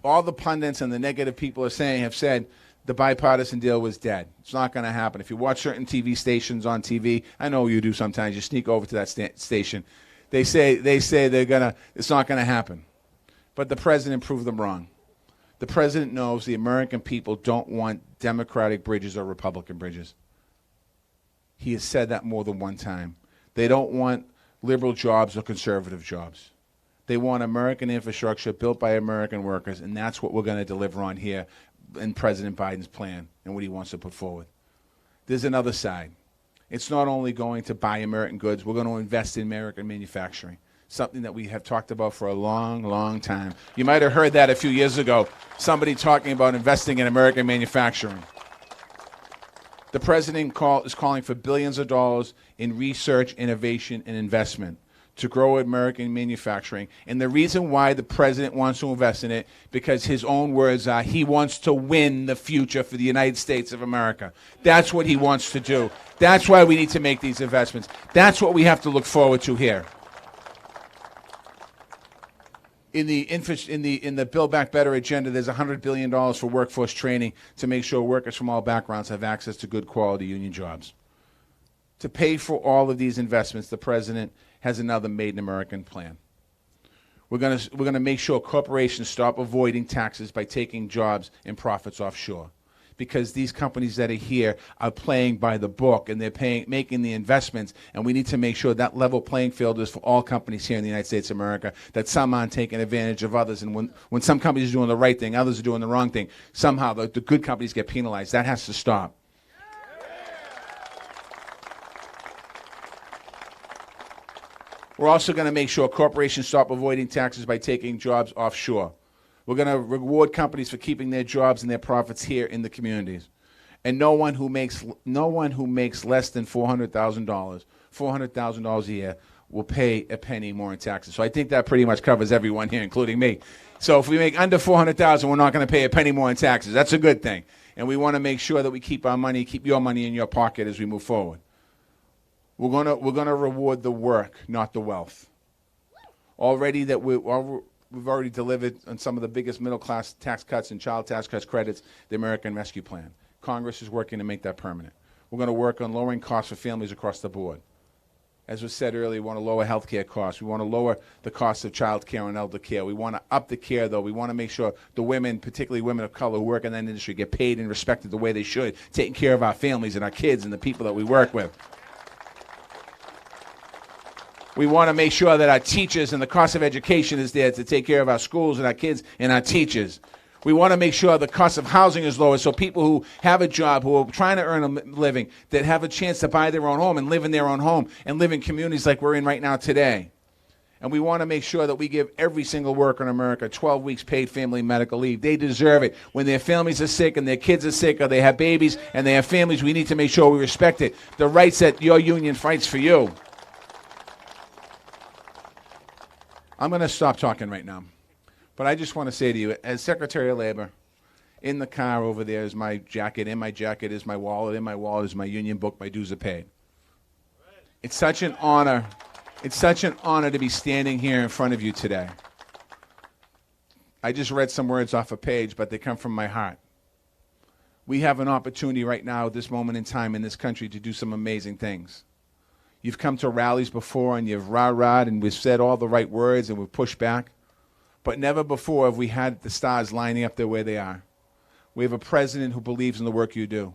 All the pundits and the negative people have said the bipartisan deal was dead. It's not going to happen. If you watch certain TV stations on TV, I know you do sometimes, you sneak over to that station. They say it's not going to happen. But the president proved them wrong. The president knows the American people don't want Democratic bridges or Republican bridges. He has said that more than one time. They don't want liberal jobs or conservative jobs. They want American infrastructure built by American workers, and that's what we're going to deliver on here in President Biden's plan and what he wants to put forward. There's another side. It's not only going to buy American goods, we're going to invest in American manufacturing, something that we have talked about for a long, long time. You might have heard that a few years ago, somebody talking about investing in American manufacturing. The president is calling for billions of dollars in research, innovation, and investment to grow American manufacturing. And the reason why the president wants to invest in it, because his own words are, he wants to win the future for the United States of America. That's what he wants to do. That's why we need to make these investments. That's what we have to look forward to here. In the Build Back Better agenda, there's $100 billion for workforce training to make sure workers from all backgrounds have access to good quality union jobs. To pay for all of these investments, the president has another Made in American plan. We're going to make sure corporations stop avoiding taxes by taking jobs and profits offshore, because these companies that are here are playing by the book and they're making the investments, and we need to make sure that level playing field is for all companies here in the United States of America, that some aren't taking advantage of others, and when some companies are doing the right thing, others are doing the wrong thing, somehow the good companies get penalized. That has to stop. We're also going to make sure corporations stop avoiding taxes by taking jobs offshore. We're going to reward companies for keeping their jobs and their profits here in the communities. And no one who makes less than $400,000 a year will pay a penny more in taxes. So I think that pretty much covers everyone here, including me. So if we make under $400,000, we're not going to pay a penny more in taxes. That's a good thing. And we want to make sure that we keep our money, keep your money in your pocket as we move forward. We're gonna reward the work, not the wealth. We've already delivered on some of the biggest middle class tax cuts and child tax cuts credits, the American Rescue Plan. Congress is working to make that permanent. We're going to work on lowering costs for families across the board. As was said earlier, we want to lower health care costs. We want to lower the cost of child care and elder care. We want to up the care, though. We want to make sure the women, particularly women of color who work in that industry, get paid and respected the way they should, taking care of our families and our kids and the people that we work with. We want to make sure that our teachers and the cost of education is there to take care of our schools and our kids and our teachers. We want to make sure the cost of housing is lower so people who have a job, who are trying to earn a living, that have a chance to buy their own home and live in their own home and live in communities like we're in right now today. And we want to make sure that we give every single worker in America 12 weeks paid family medical leave. They deserve it. When their families are sick and their kids are sick or they have babies and they have families, we need to make sure we respect it. The rights that your union fights for you. I'm going to stop talking right now. But I just want to say to you, as Secretary of Labor, in the car over there is my jacket. In my jacket is my wallet. In my wallet is my union book. My dues are paid. It's such an honor. It's such an honor to be standing here in front of you today. I just read some words off a page, but they come from my heart. We have an opportunity right now at this moment in time in this country to do some amazing things. You've come to rallies before and you've rah-rahed and we've said all the right words and we've pushed back. But never before have we had the stars lining up the way they are. We have a president who believes in the work you do.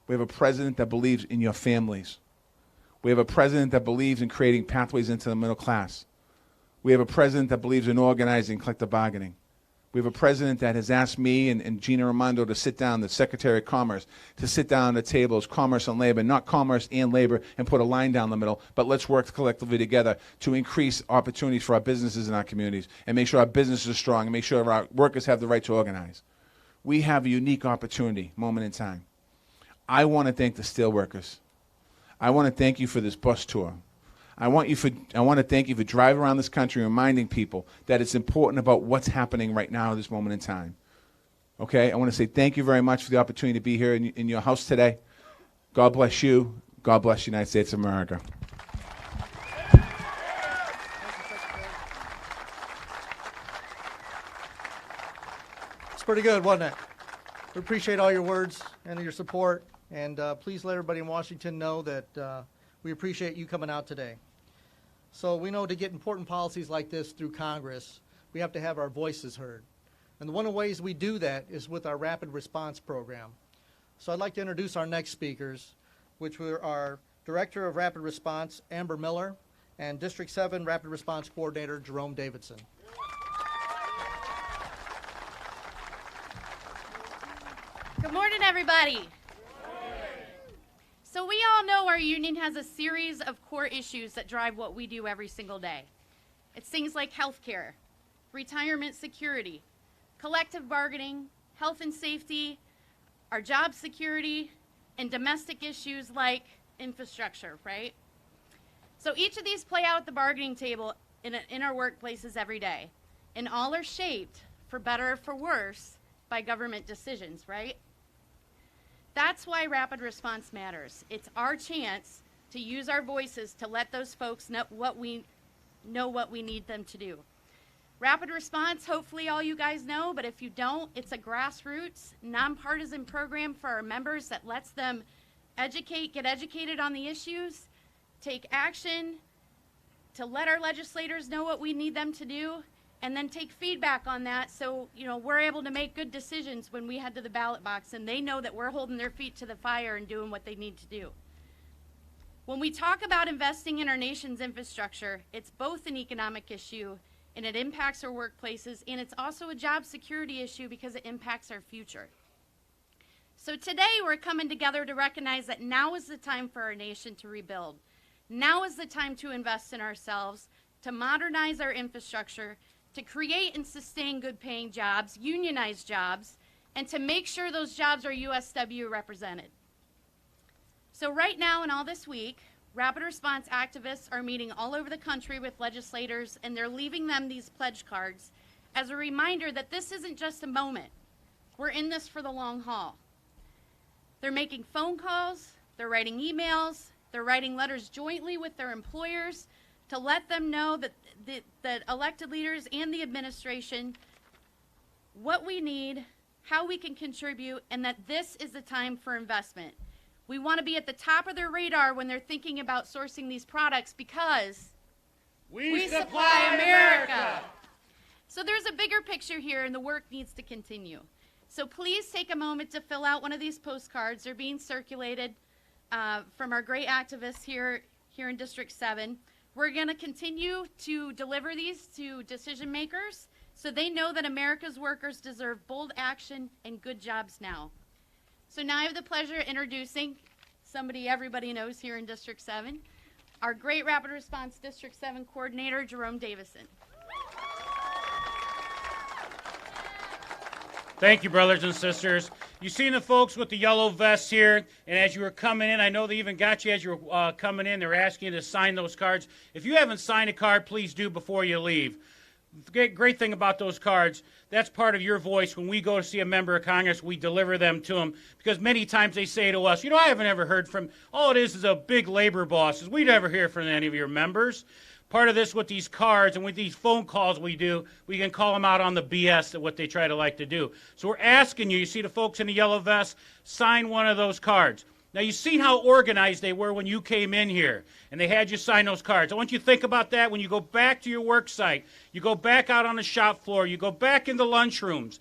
We have a president that believes in your families. We have a president that believes in creating pathways into the middle class. We have a president that believes in organizing collective bargaining. We have a president that has asked me and Gina Raimondo to sit down, the Secretary of Commerce, to sit down at the tables, commerce and labor, not commerce and labor, and put a line down the middle, but let's work collectively together to increase opportunities for our businesses and our communities and make sure our businesses are strong and make sure our workers have the right to organize. We have a unique opportunity, moment in time. I want to thank the Steelworkers. I want to thank you for this bus tour. I want to thank you for driving around this country reminding people that it's important about what's happening right now at this moment in time. Okay? I want to say thank you very much for the opportunity to be here in your house today. God bless you. God bless the United States of America. pretty good, wasn't it? We appreciate all your words and your support, and please let everybody in Washington know that we appreciate you coming out today. So we know to get important policies like this through Congress, we have to have our voices heard. And one of the ways we do that is with our rapid response program. So I'd like to introduce our next speakers, which were our Director of Rapid Response, Amber Miller, and District 7 Rapid Response Coordinator, Jerome Davidson. Good morning, everybody. So we all know our union has a series of core issues that drive what we do every single day. It's things like health care, retirement security, collective bargaining, health and safety, our job security, and domestic issues like infrastructure, right? So each of these play out at the bargaining table in our workplaces every day, and all are shaped, for better or for worse, by government decisions, right? That's why rapid response matters. It's our chance to use our voices to let those folks know what we need them to do. Rapid response, hopefully all you guys know, but if you don't, it's a grassroots, nonpartisan program for our members that lets them get educated on the issues, take action to let our legislators know what we need them to do, and then take feedback on that so we're able to make good decisions when we head to the ballot box and they know that we're holding their feet to the fire and doing what they need to do. When we talk about investing in our nation's infrastructure, it's both an economic issue and it impacts our workplaces, and it's also a job security issue because it impacts our future. So today we're coming together to recognize that now is the time for our nation to rebuild. Now is the time to invest in ourselves, to modernize our infrastructure, to create and sustain good-paying jobs, unionized jobs, and to make sure those jobs are USW represented. So right now and all this week, rapid response activists are meeting all over the country with legislators, and they're leaving them these pledge cards as a reminder that this isn't just a moment. We're in this for the long haul. They're making phone calls, they're writing emails, they're writing letters jointly with their employers to let them know that elected leaders and the administration what we need, how we can contribute, and that this is the time for investment. We want to be at the top of their radar when they're thinking about sourcing these products because we supply America. So there's a bigger picture here, and the work needs to continue. So please take a moment to fill out one of these postcards. They're being circulated from our great activists here in District 7. We're going to continue to deliver these to decision makers so they know that America's workers deserve bold action and good jobs now. So now I have the pleasure of introducing somebody everybody knows here in District 7, our great Rapid Response District 7 Coordinator, Jerome Davidson. Thank you, brothers and sisters. You seen the folks with the yellow vests here, and as you were coming in, I know they even got you as you were coming in. They were asking you to sign those cards. If you haven't signed a card, please do before you leave. The great thing about those cards, that's part of your voice. When we go to see a member of Congress, we deliver them to them, because many times they say to us, I haven't ever heard from, all it is a big labor bosses. We never hear from any of your members. Part of this with these cards and with these phone calls we do, we can call them out on the BS of what they try to like to do. So we're asking you see the folks in the yellow vests, sign one of those cards. Now, you seen how organized they were when you came in here, and they had you sign those cards. I want you to think about that when you go back to your work site, you go back out on the shop floor, you go back in the lunchrooms.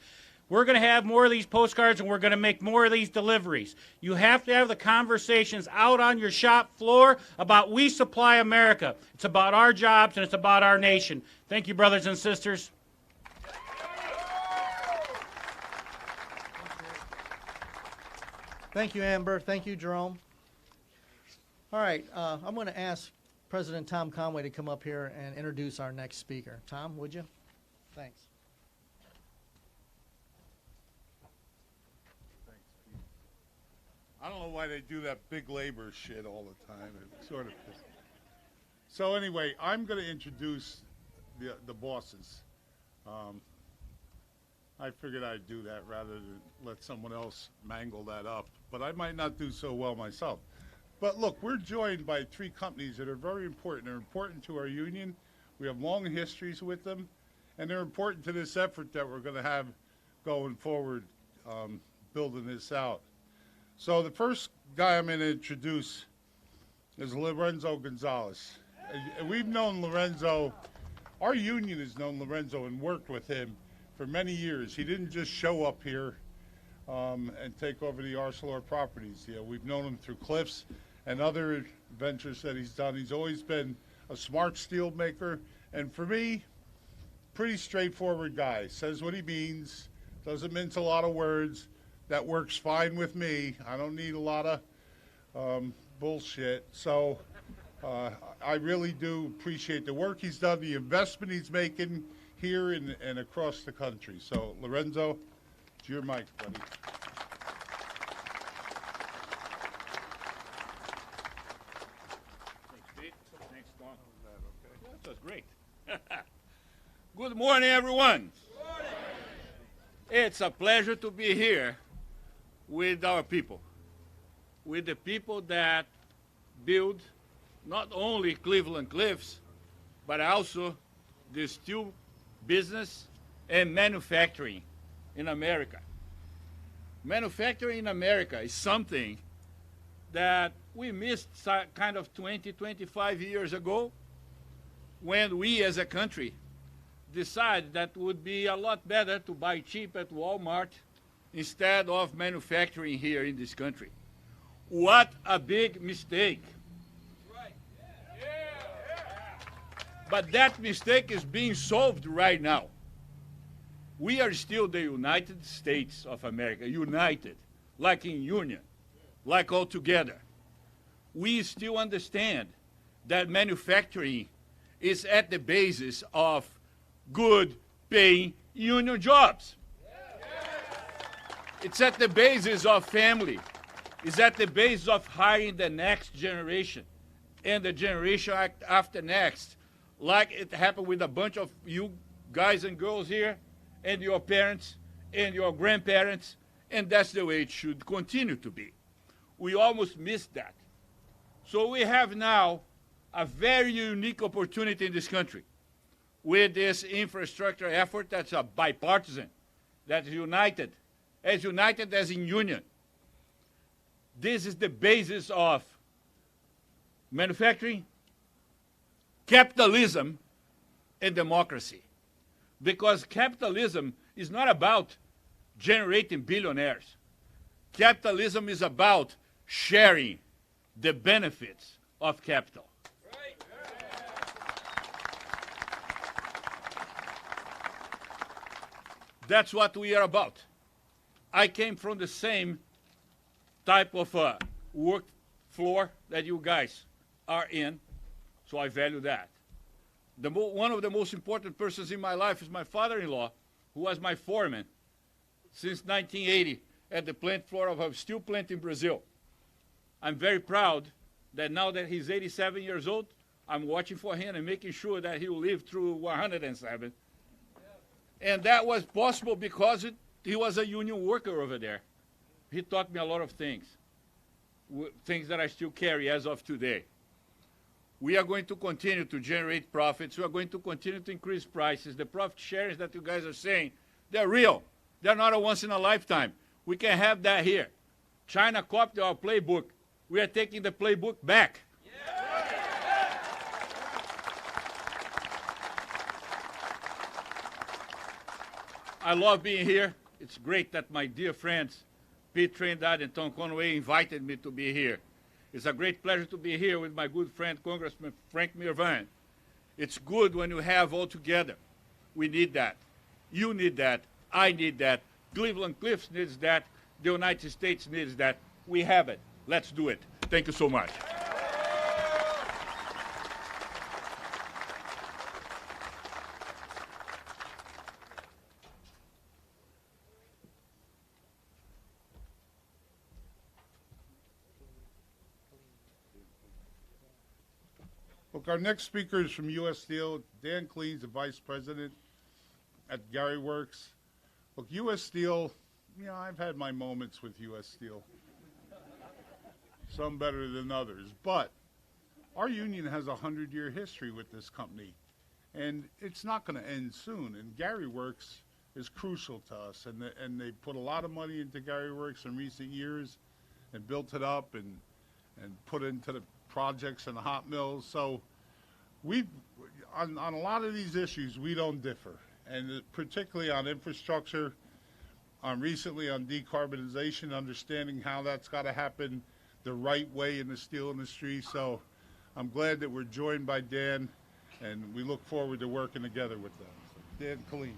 We're going to have more of these postcards, and we're going to make more of these deliveries. You have to have the conversations out on your shop floor about we supply America. It's about our jobs, and it's about our nation. Thank you, brothers and sisters. Thank you, Amber. Thank you, Jerome. All right, I'm going to ask President Tom Conway to come up here and introduce our next speaker. Tom, would you? Thanks. I don't know why they do that big labor shit all the time. It sort of. So anyway, I'm going to introduce the bosses. I figured I'd do that rather than let someone else mangle that up. But I might not do so well myself. But look, we're joined by three companies that are very important. They're important to our union. We have long histories with them. And they're important to this effort that we're going to have going forward, building this out. So the first guy I'm going to introduce is Lorenzo Gonzalez. And we've known Lorenzo, our union has known Lorenzo and worked with him for many years. He didn't just show up here and take over the Arcelor properties. You know, we've known him through Cliffs and other ventures that he's done. He's always been a smart steel maker, and for me, pretty straightforward guy. Says what he means, doesn't mince a lot of words. That works fine with me. I don't need a lot of bullshit. So I really do appreciate the work he's done, the investment he's making here and across the country. So Lorenzo, it's your mic, buddy. Thanks, Pete. Thanks, Don. That was great. Good morning, everyone. Good morning. It's a pleasure to be here with our people, with the people that build not only Cleveland Cliffs, but also the steel business and manufacturing in America. Manufacturing in America is something that we missed kind of 20, 25 years ago when we as a country decided that it would be a lot better to buy cheap at Walmart instead of manufacturing here in this country. What a big mistake. But that mistake is being solved right now. We are still the United States of America, united, like in union, like all together. We still understand that manufacturing is at the basis of good paying union jobs. It's at the basis of family. It's at the basis of hiring the next generation and the generation after next, like it happened with a bunch of you guys and girls here and your parents and your grandparents, and that's the way it should continue to be. We almost missed that. So we have now a very unique opportunity in this country with this infrastructure effort that's a bipartisan, that's united as in union. This is the basis of manufacturing, capitalism, and democracy. Because capitalism is not about generating billionaires. Capitalism is about sharing the benefits of capital. That's what we are about. I came from the same type of work floor that you guys are in, so I value that. One of the most important persons in my life is my father-in-law, who was my foreman since 1980 at the plant floor of a steel plant in Brazil. I'm very proud that now that he's 87 years old, I'm watching for him and making sure that he will live through 107. And that was possible because he was a union worker over there. He taught me a lot of things, things that I still carry as of today. We are going to continue to generate profits. We are going to continue to increase prices. The profit sharings that you guys are saying, they're real. They're not a once in a lifetime. We can have that here. China copied our playbook. We are taking the playbook back. I love being here. It's great that my dear friends, Pete Trinidad and Tom Conway, invited me to be here. It's a great pleasure to be here with my good friend, Congressman Frank Mrvan. It's good when you have all together. We need that. You need that. I need that. Cleveland Cliffs needs that. The United States needs that. We have it. Let's do it. Thank you so much. Look, our next speaker is from U.S. Steel. Dan Clean's the vice president at Gary Works. Look, U.S. Steel, you know, I've had my moments with U.S. Steel. Some better than others. But our union has a 100-year history with this company, and it's not going to end soon. And Gary Works is crucial to us, and they put a lot of money into Gary Works in recent years and built it up and put into the projects and the hot mills. So we, on a lot of these issues, we don't differ, and particularly on infrastructure, recently on decarbonization, understanding how that's got to happen the right way in the steel industry. So I'm glad that we're joined by Dan, and we look forward to working together with them. So Dan Khalid.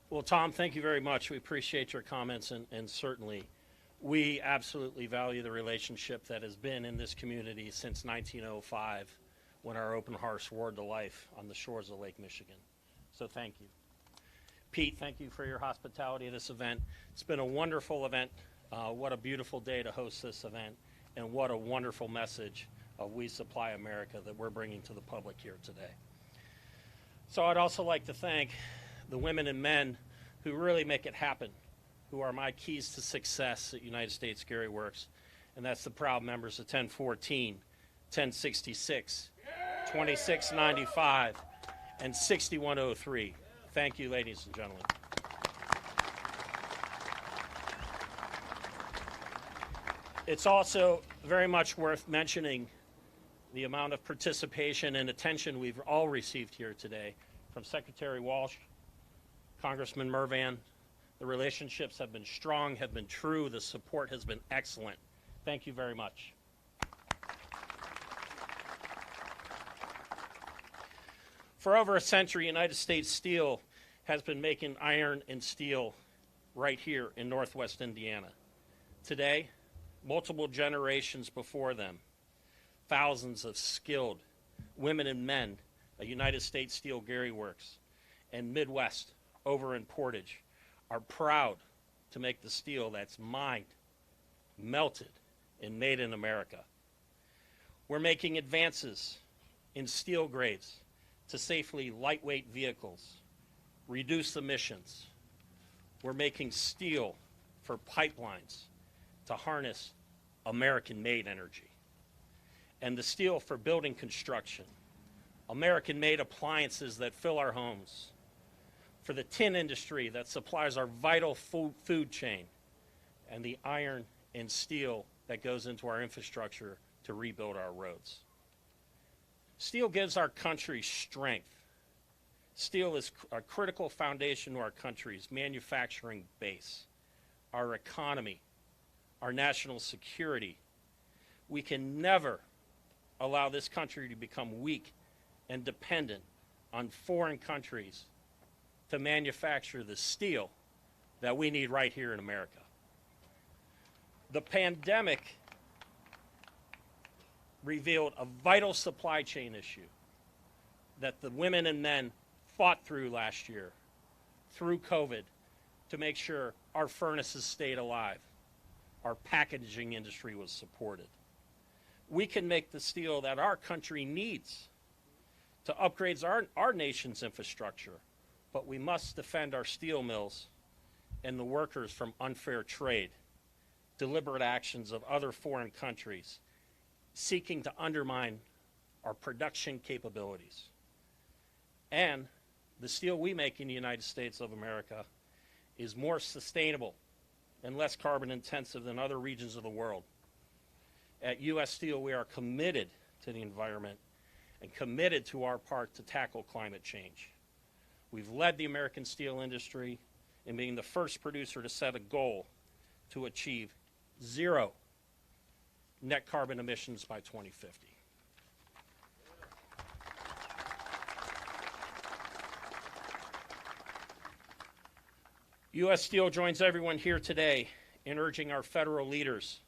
Well, Tom, thank you very much. We appreciate your comments, and certainly we absolutely value the relationship that has been in this community since 1905, when our open hearts roared to life on the shores of Lake Michigan. So thank you. Pete, thank you for your hospitality at this event. It's been a wonderful event. What a beautiful day to host this event, and what a wonderful message of We Supply America that we're bringing to the public here today. So I'd also like to thank the women and men who really make it happen, who are my keys to success at United States Gary Works, and that's the proud members of 1014, 1066, 2695, and 6103. Thank you, ladies and gentlemen. It's also very much worth mentioning the amount of participation and attention we've all received here today from Secretary Walsh, Congressman Mrvan. The relationships have been strong, have been true. The support has been excellent. Thank you very much. For over a century, United States Steel has been making iron and steel right here in Northwest Indiana. Today, multiple generations before them, thousands of skilled women and men at United States Steel Gary Works and Midwest over in Portage are proud to make the steel that's mined, melted, and made in America. We're making advances in steel grades to safely lightweight vehicles, reduce emissions. We're making steel for pipelines to harness American-made energy. And the steel for building construction, American-made appliances that fill our homes, for the tin industry that supplies our vital food chain, and the iron and steel that goes into our infrastructure to rebuild our roads. Steel gives our country strength. Steel is a critical foundation to our country's manufacturing base, our economy, our national security. We can never allow this country to become weak and dependent on foreign countries to manufacture the steel that we need right here in America. The pandemic revealed a vital supply chain issue that the women and men fought through last year, through COVID, to make sure our furnaces stayed alive, our packaging industry was supported. We can make the steel that our country needs to upgrade our nation's infrastructure, but we must defend our steel mills and the workers from unfair trade, deliberate actions of other foreign countries seeking to undermine our production capabilities. And the steel we make in the United States of America is more sustainable and less carbon intensive than other regions of the world. At U.S. Steel, we are committed to the environment and committed to our part to tackle climate change. We've led the American steel industry in being the first producer to set a goal to achieve zero net carbon emissions by 2050. U.S. Steel joins everyone here today in urging our federal leaders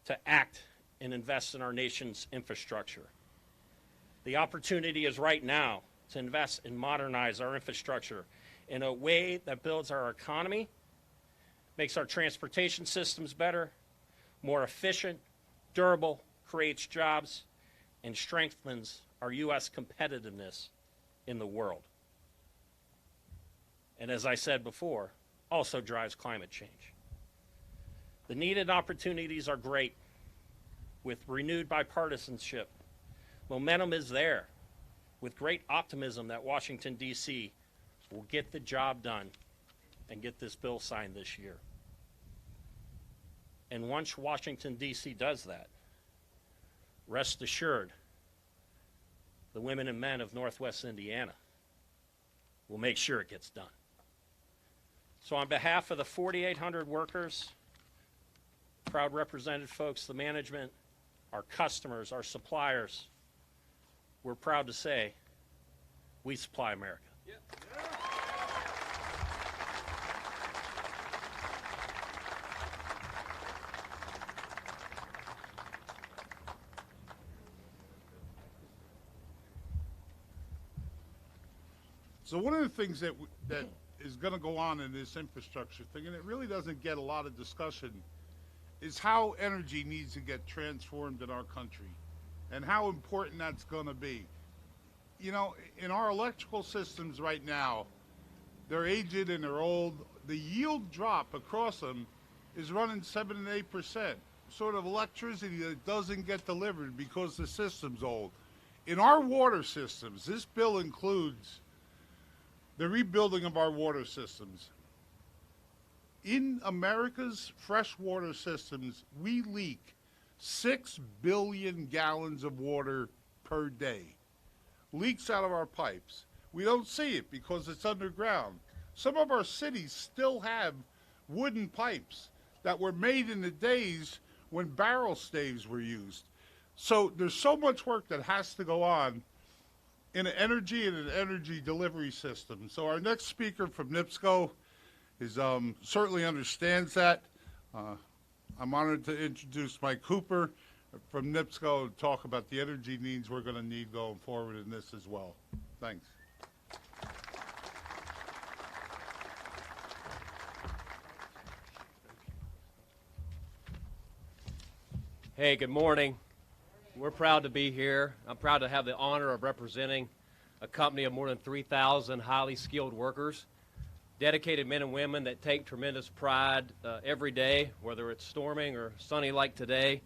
to act and invest in our nation's infrastructure. The opportunity is right now to invest and modernize our infrastructure in a way that builds our economy, makes our transportation systems better, more efficient, durable, creates jobs, and strengthens our U.S. competitiveness in the world. And as I said before, also drives climate change. The need and opportunities are great with renewed bipartisanship. Momentum is there with great optimism that Washington, D.C. will get the job done and get this bill signed this year. And once Washington, D.C. does that, rest assured, the women and men of Northwest Indiana will make sure it gets done. So on behalf of the 4,800 workers, proud represented folks, the management, our customers, our suppliers, we're proud to say we supply America. Yep. So one of the things that is going to go on in this infrastructure thing, and it really doesn't get a lot of discussion, is how energy needs to get transformed in our country and how important that's going to be. You know, in our electrical systems right now, they're aged and they're old. The yield drop across them is running 7 and 8%. Sort of electricity that doesn't get delivered because the system's old. In our water systems, this bill includes the rebuilding of our water systems. In America's freshwater systems, we leak 6 billion gallons of water per day. Leaks out of our pipes. We don't see it because it's underground. Some of our cities still have wooden pipes that were made in the days when barrel staves were used. So there's so much work that has to go on in an energy and an energy delivery system. So our next speaker from NIPSCO is certainly understands that. I'm honored to introduce Mike Cooper from NIPSCO to talk about the energy needs we're going to need going forward in this as well. Thanks. Hey, good morning. We're proud to be here. I'm proud to have the honor of representing a company of more than 3,000 highly skilled workers, dedicated men and women that take tremendous pride every day, whether it's storming or sunny like today,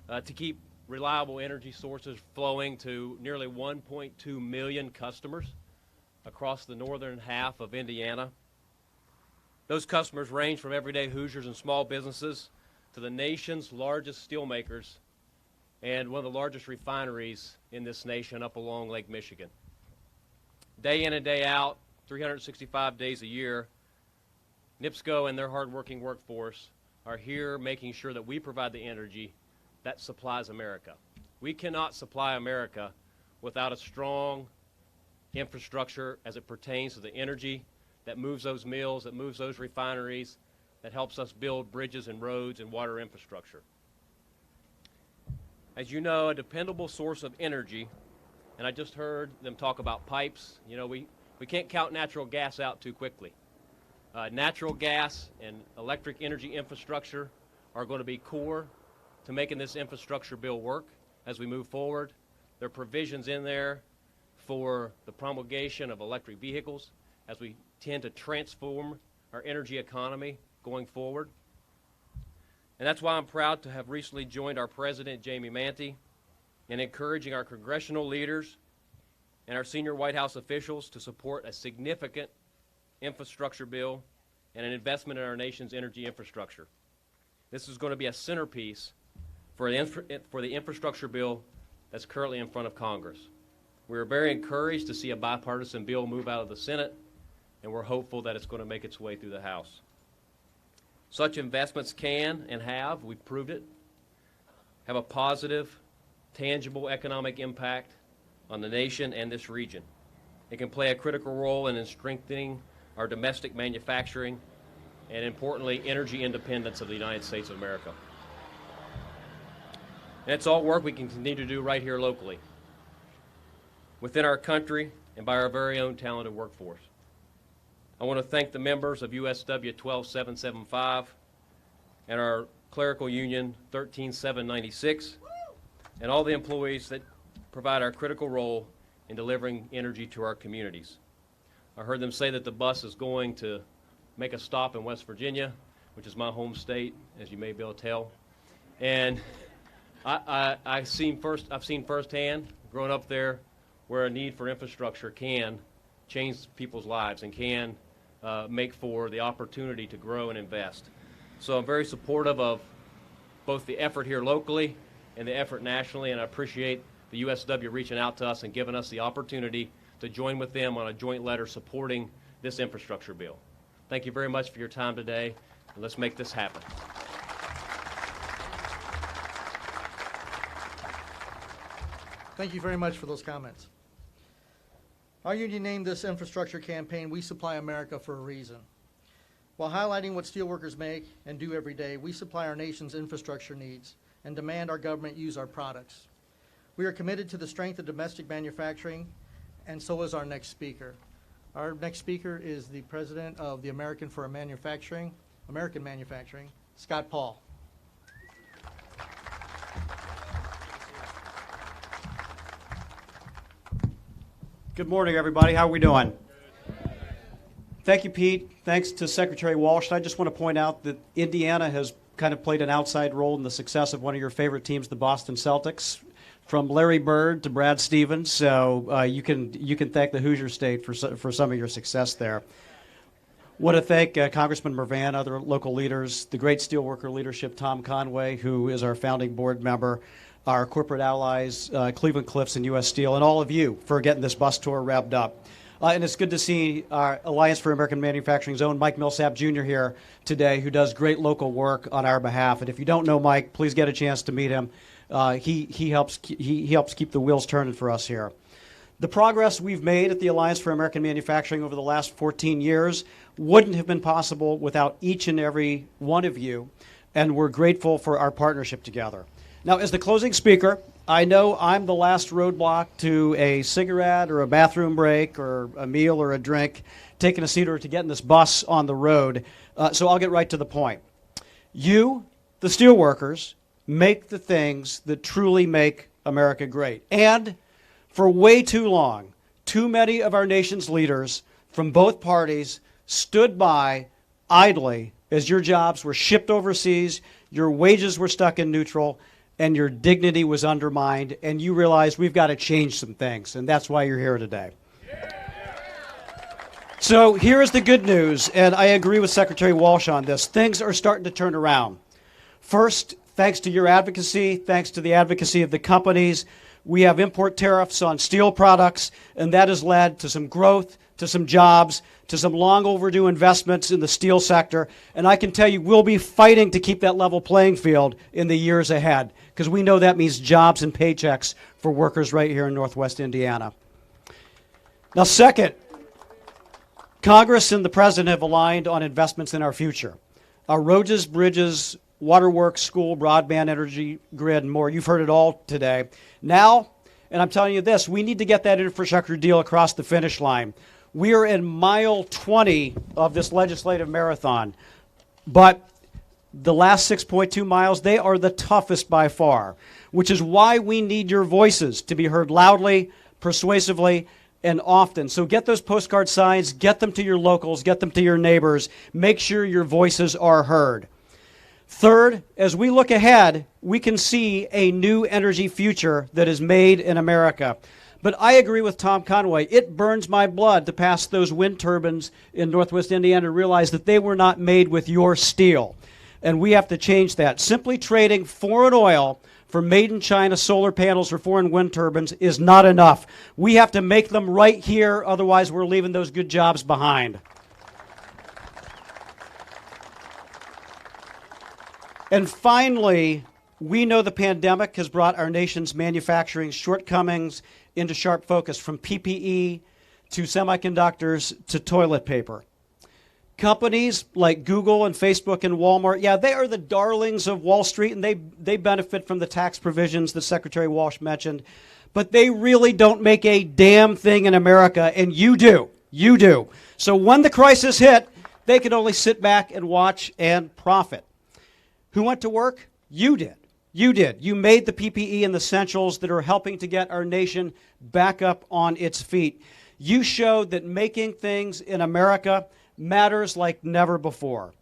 to keep reliable energy sources flowing to nearly 1.2 million customers across the northern half of Indiana. Those customers range from everyday Hoosiers and small businesses to the nation's largest steelmakers and one of the largest refineries in this nation up along Lake Michigan. Day in and day out, 365 days a year, NIPSCO and their hardworking workforce are here making sure that we provide the energy that supplies America. We cannot supply America without a strong infrastructure as it pertains to the energy that moves those mills, that moves those refineries, that helps us build bridges and roads and water infrastructure. As you know, a dependable source of energy, and I just heard them talk about pipes. You know, we can't count natural gas out too quickly. Natural gas and electric energy infrastructure are going to be core to making this infrastructure bill work as we move forward. There are provisions in there for the promulgation of electric vehicles as we tend to transform our energy economy going forward. And that's why I'm proud to have recently joined our President, Jamie Manty, in encouraging our congressional leaders and our senior White House officials to support a significant infrastructure bill and an investment in our nation's energy infrastructure. This is going to be a centerpiece for the infrastructure bill that's currently in front of Congress. We're very encouraged to see a bipartisan bill move out of the Senate, and we're hopeful that it's going to make its way through the House. Such investments can and have, we've proved it, have a positive, tangible economic impact on the nation and this region. It can play a critical role in strengthening our domestic manufacturing and, importantly, energy independence of the United States of America. And it's all work we can continue to do right here locally, within our country and by our very own talented workforce. I want to thank the members of USW 12775 and our clerical union 13796 and all the employees that provide our critical role in delivering energy to our communities. I heard them say that the bus is going to make a stop in West Virginia. which is my home state, as you may be able to tell. And I've seen firsthand, growing up there, where a need for infrastructure can change people's lives and can make for the opportunity to grow and invest. So I'm very supportive of both the effort here locally and the effort nationally, and I appreciate the USW reaching out to us and giving us the opportunity to join with them on a joint letter supporting this infrastructure bill. Thank you very much for your time today, and let's make this happen. Thank you very much for those comments. Our union named this infrastructure campaign "We Supply America" for a reason. While highlighting what steelworkers make and do every day, we supply our nation's infrastructure needs and demand our government use our products. We are committed to the strength of domestic manufacturing, and so is our next speaker. Our next speaker is the president of the American Manufacturing, Scott Paul. Good morning, everybody. How are we doing? Thank you, Pete. Thanks to Secretary Walsh. I just want to point out that Indiana has kind of played an outside role in the success of one of your favorite teams, the Boston Celtics, from Larry Bird to Brad Stevens. So you can thank the Hoosier State for some of your success there. Want to thank Congressman Mrvan, other local leaders, the great steelworker leadership, Tom Conway, who is our founding board member, our corporate allies, Cleveland Cliffs and U.S. Steel, and all of you for getting this bus tour wrapped up. And it's good to see our Alliance for American Manufacturing's own Mike Millsap Jr. here today, who does great local work on our behalf. And if you don't know Mike, please get a chance to meet him. He helps keep the wheels turning for us here. The progress we've made at the Alliance for American Manufacturing over the last 14 years wouldn't have been possible without each and every one of you, and we're grateful for our partnership together. Now, as the closing speaker, I know I'm the last roadblock to a cigarette or a bathroom break or a meal or a drink, taking a seat or to getting this bus on the road, so I'll get right to the point. You, the steelworkers, make the things that truly make America great. And for way too long, too many of our nation's leaders from both parties stood by idly as your jobs were shipped overseas, your wages were stuck in neutral, and your dignity was undermined, and you realized we've got to change some things, and that's why you're here today. So here is the good news, and I agree with Secretary Walsh on this. Things are starting to turn around. First, thanks to your advocacy, thanks to the advocacy of the companies, we have import tariffs on steel products, and that has led to some growth, to some jobs, to some long overdue investments in the steel sector. And I can tell you we'll be fighting to keep that level playing field in the years ahead, because we know that means jobs and paychecks for workers right here in Northwest Indiana. Now, second, Congress and the President have aligned on investments in our future. Our roads, bridges, waterworks, school, broadband, energy grid, and more. You've heard it all today. Now, and I'm telling you this, we need to get that infrastructure deal across the finish line. We are in mile 20 of this legislative marathon, but the last 6.2 miles, they are the toughest by far, which is why we need your voices to be heard loudly, persuasively, and often. So get those postcard signs, get them to your locals, get them to your neighbors, make sure your voices are heard. Third, as we look ahead, we can see a new energy future that is made in America. But I agree with Tom Conway. It burns my blood to pass those wind turbines in Northwest Indiana and realize that they were not made with your steel. And we have to change that. Simply trading foreign oil for made-in-China solar panels or foreign wind turbines is not enough. We have to make them right here, otherwise we're leaving those good jobs behind. And finally, we know the pandemic has brought our nation's manufacturing shortcomings into sharp focus, from PPE to semiconductors to toilet paper. Companies like Google and Facebook and Walmart, yeah, they are the darlings of Wall Street, and they benefit from the tax provisions that Secretary Walsh mentioned, but they really don't make a damn thing in America, and you do. You do. So when the crisis hit, they could only sit back and watch and profit. Who went to work? You did. You did. You made the PPE and the essentials that are helping to get our nation back up on its feet. You showed that making things in America matters like never before.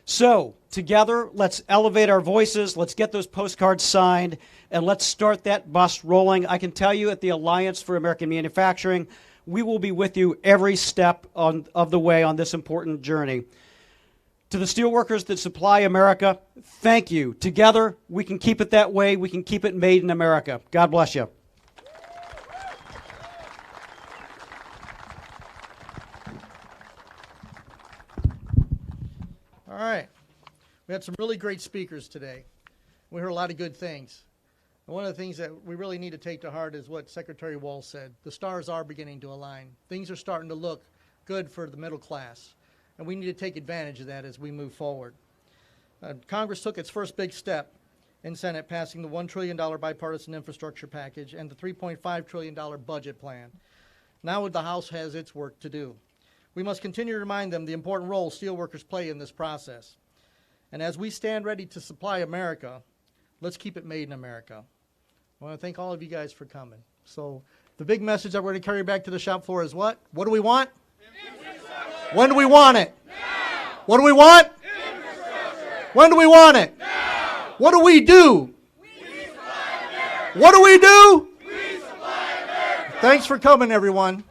So, together, let's elevate our voices, let's get those postcards signed, and let's start that bus rolling. I can tell you at the Alliance for American Manufacturing, we will be with you every step of the way on this important journey. To the steelworkers that supply America, thank you. Together, we can keep it that way. We can keep it made in America. God bless you. All right. We had some really great speakers today. We heard a lot of good things. And one of the things that we really need to take to heart is what Secretary Walsh said. The stars are beginning to align. Things are starting to look good for the middle class. And we need to take advantage of that as we move forward. Congress took its first big step in Senate, passing the $1 trillion bipartisan infrastructure package and the $3.5 trillion budget plan. Now the House has its work to do. We must continue to remind them the important role steelworkers play in this process. And as we stand ready to supply America, let's keep it made in America. I want to thank all of you guys for coming. So the big message that we're going to carry back to the shop floor is what? What do we want? When do we want it? Now. What do we want? When do we want it? Now. What do we do? We supply America. What do we do? We supply America. Thanks for coming, everyone.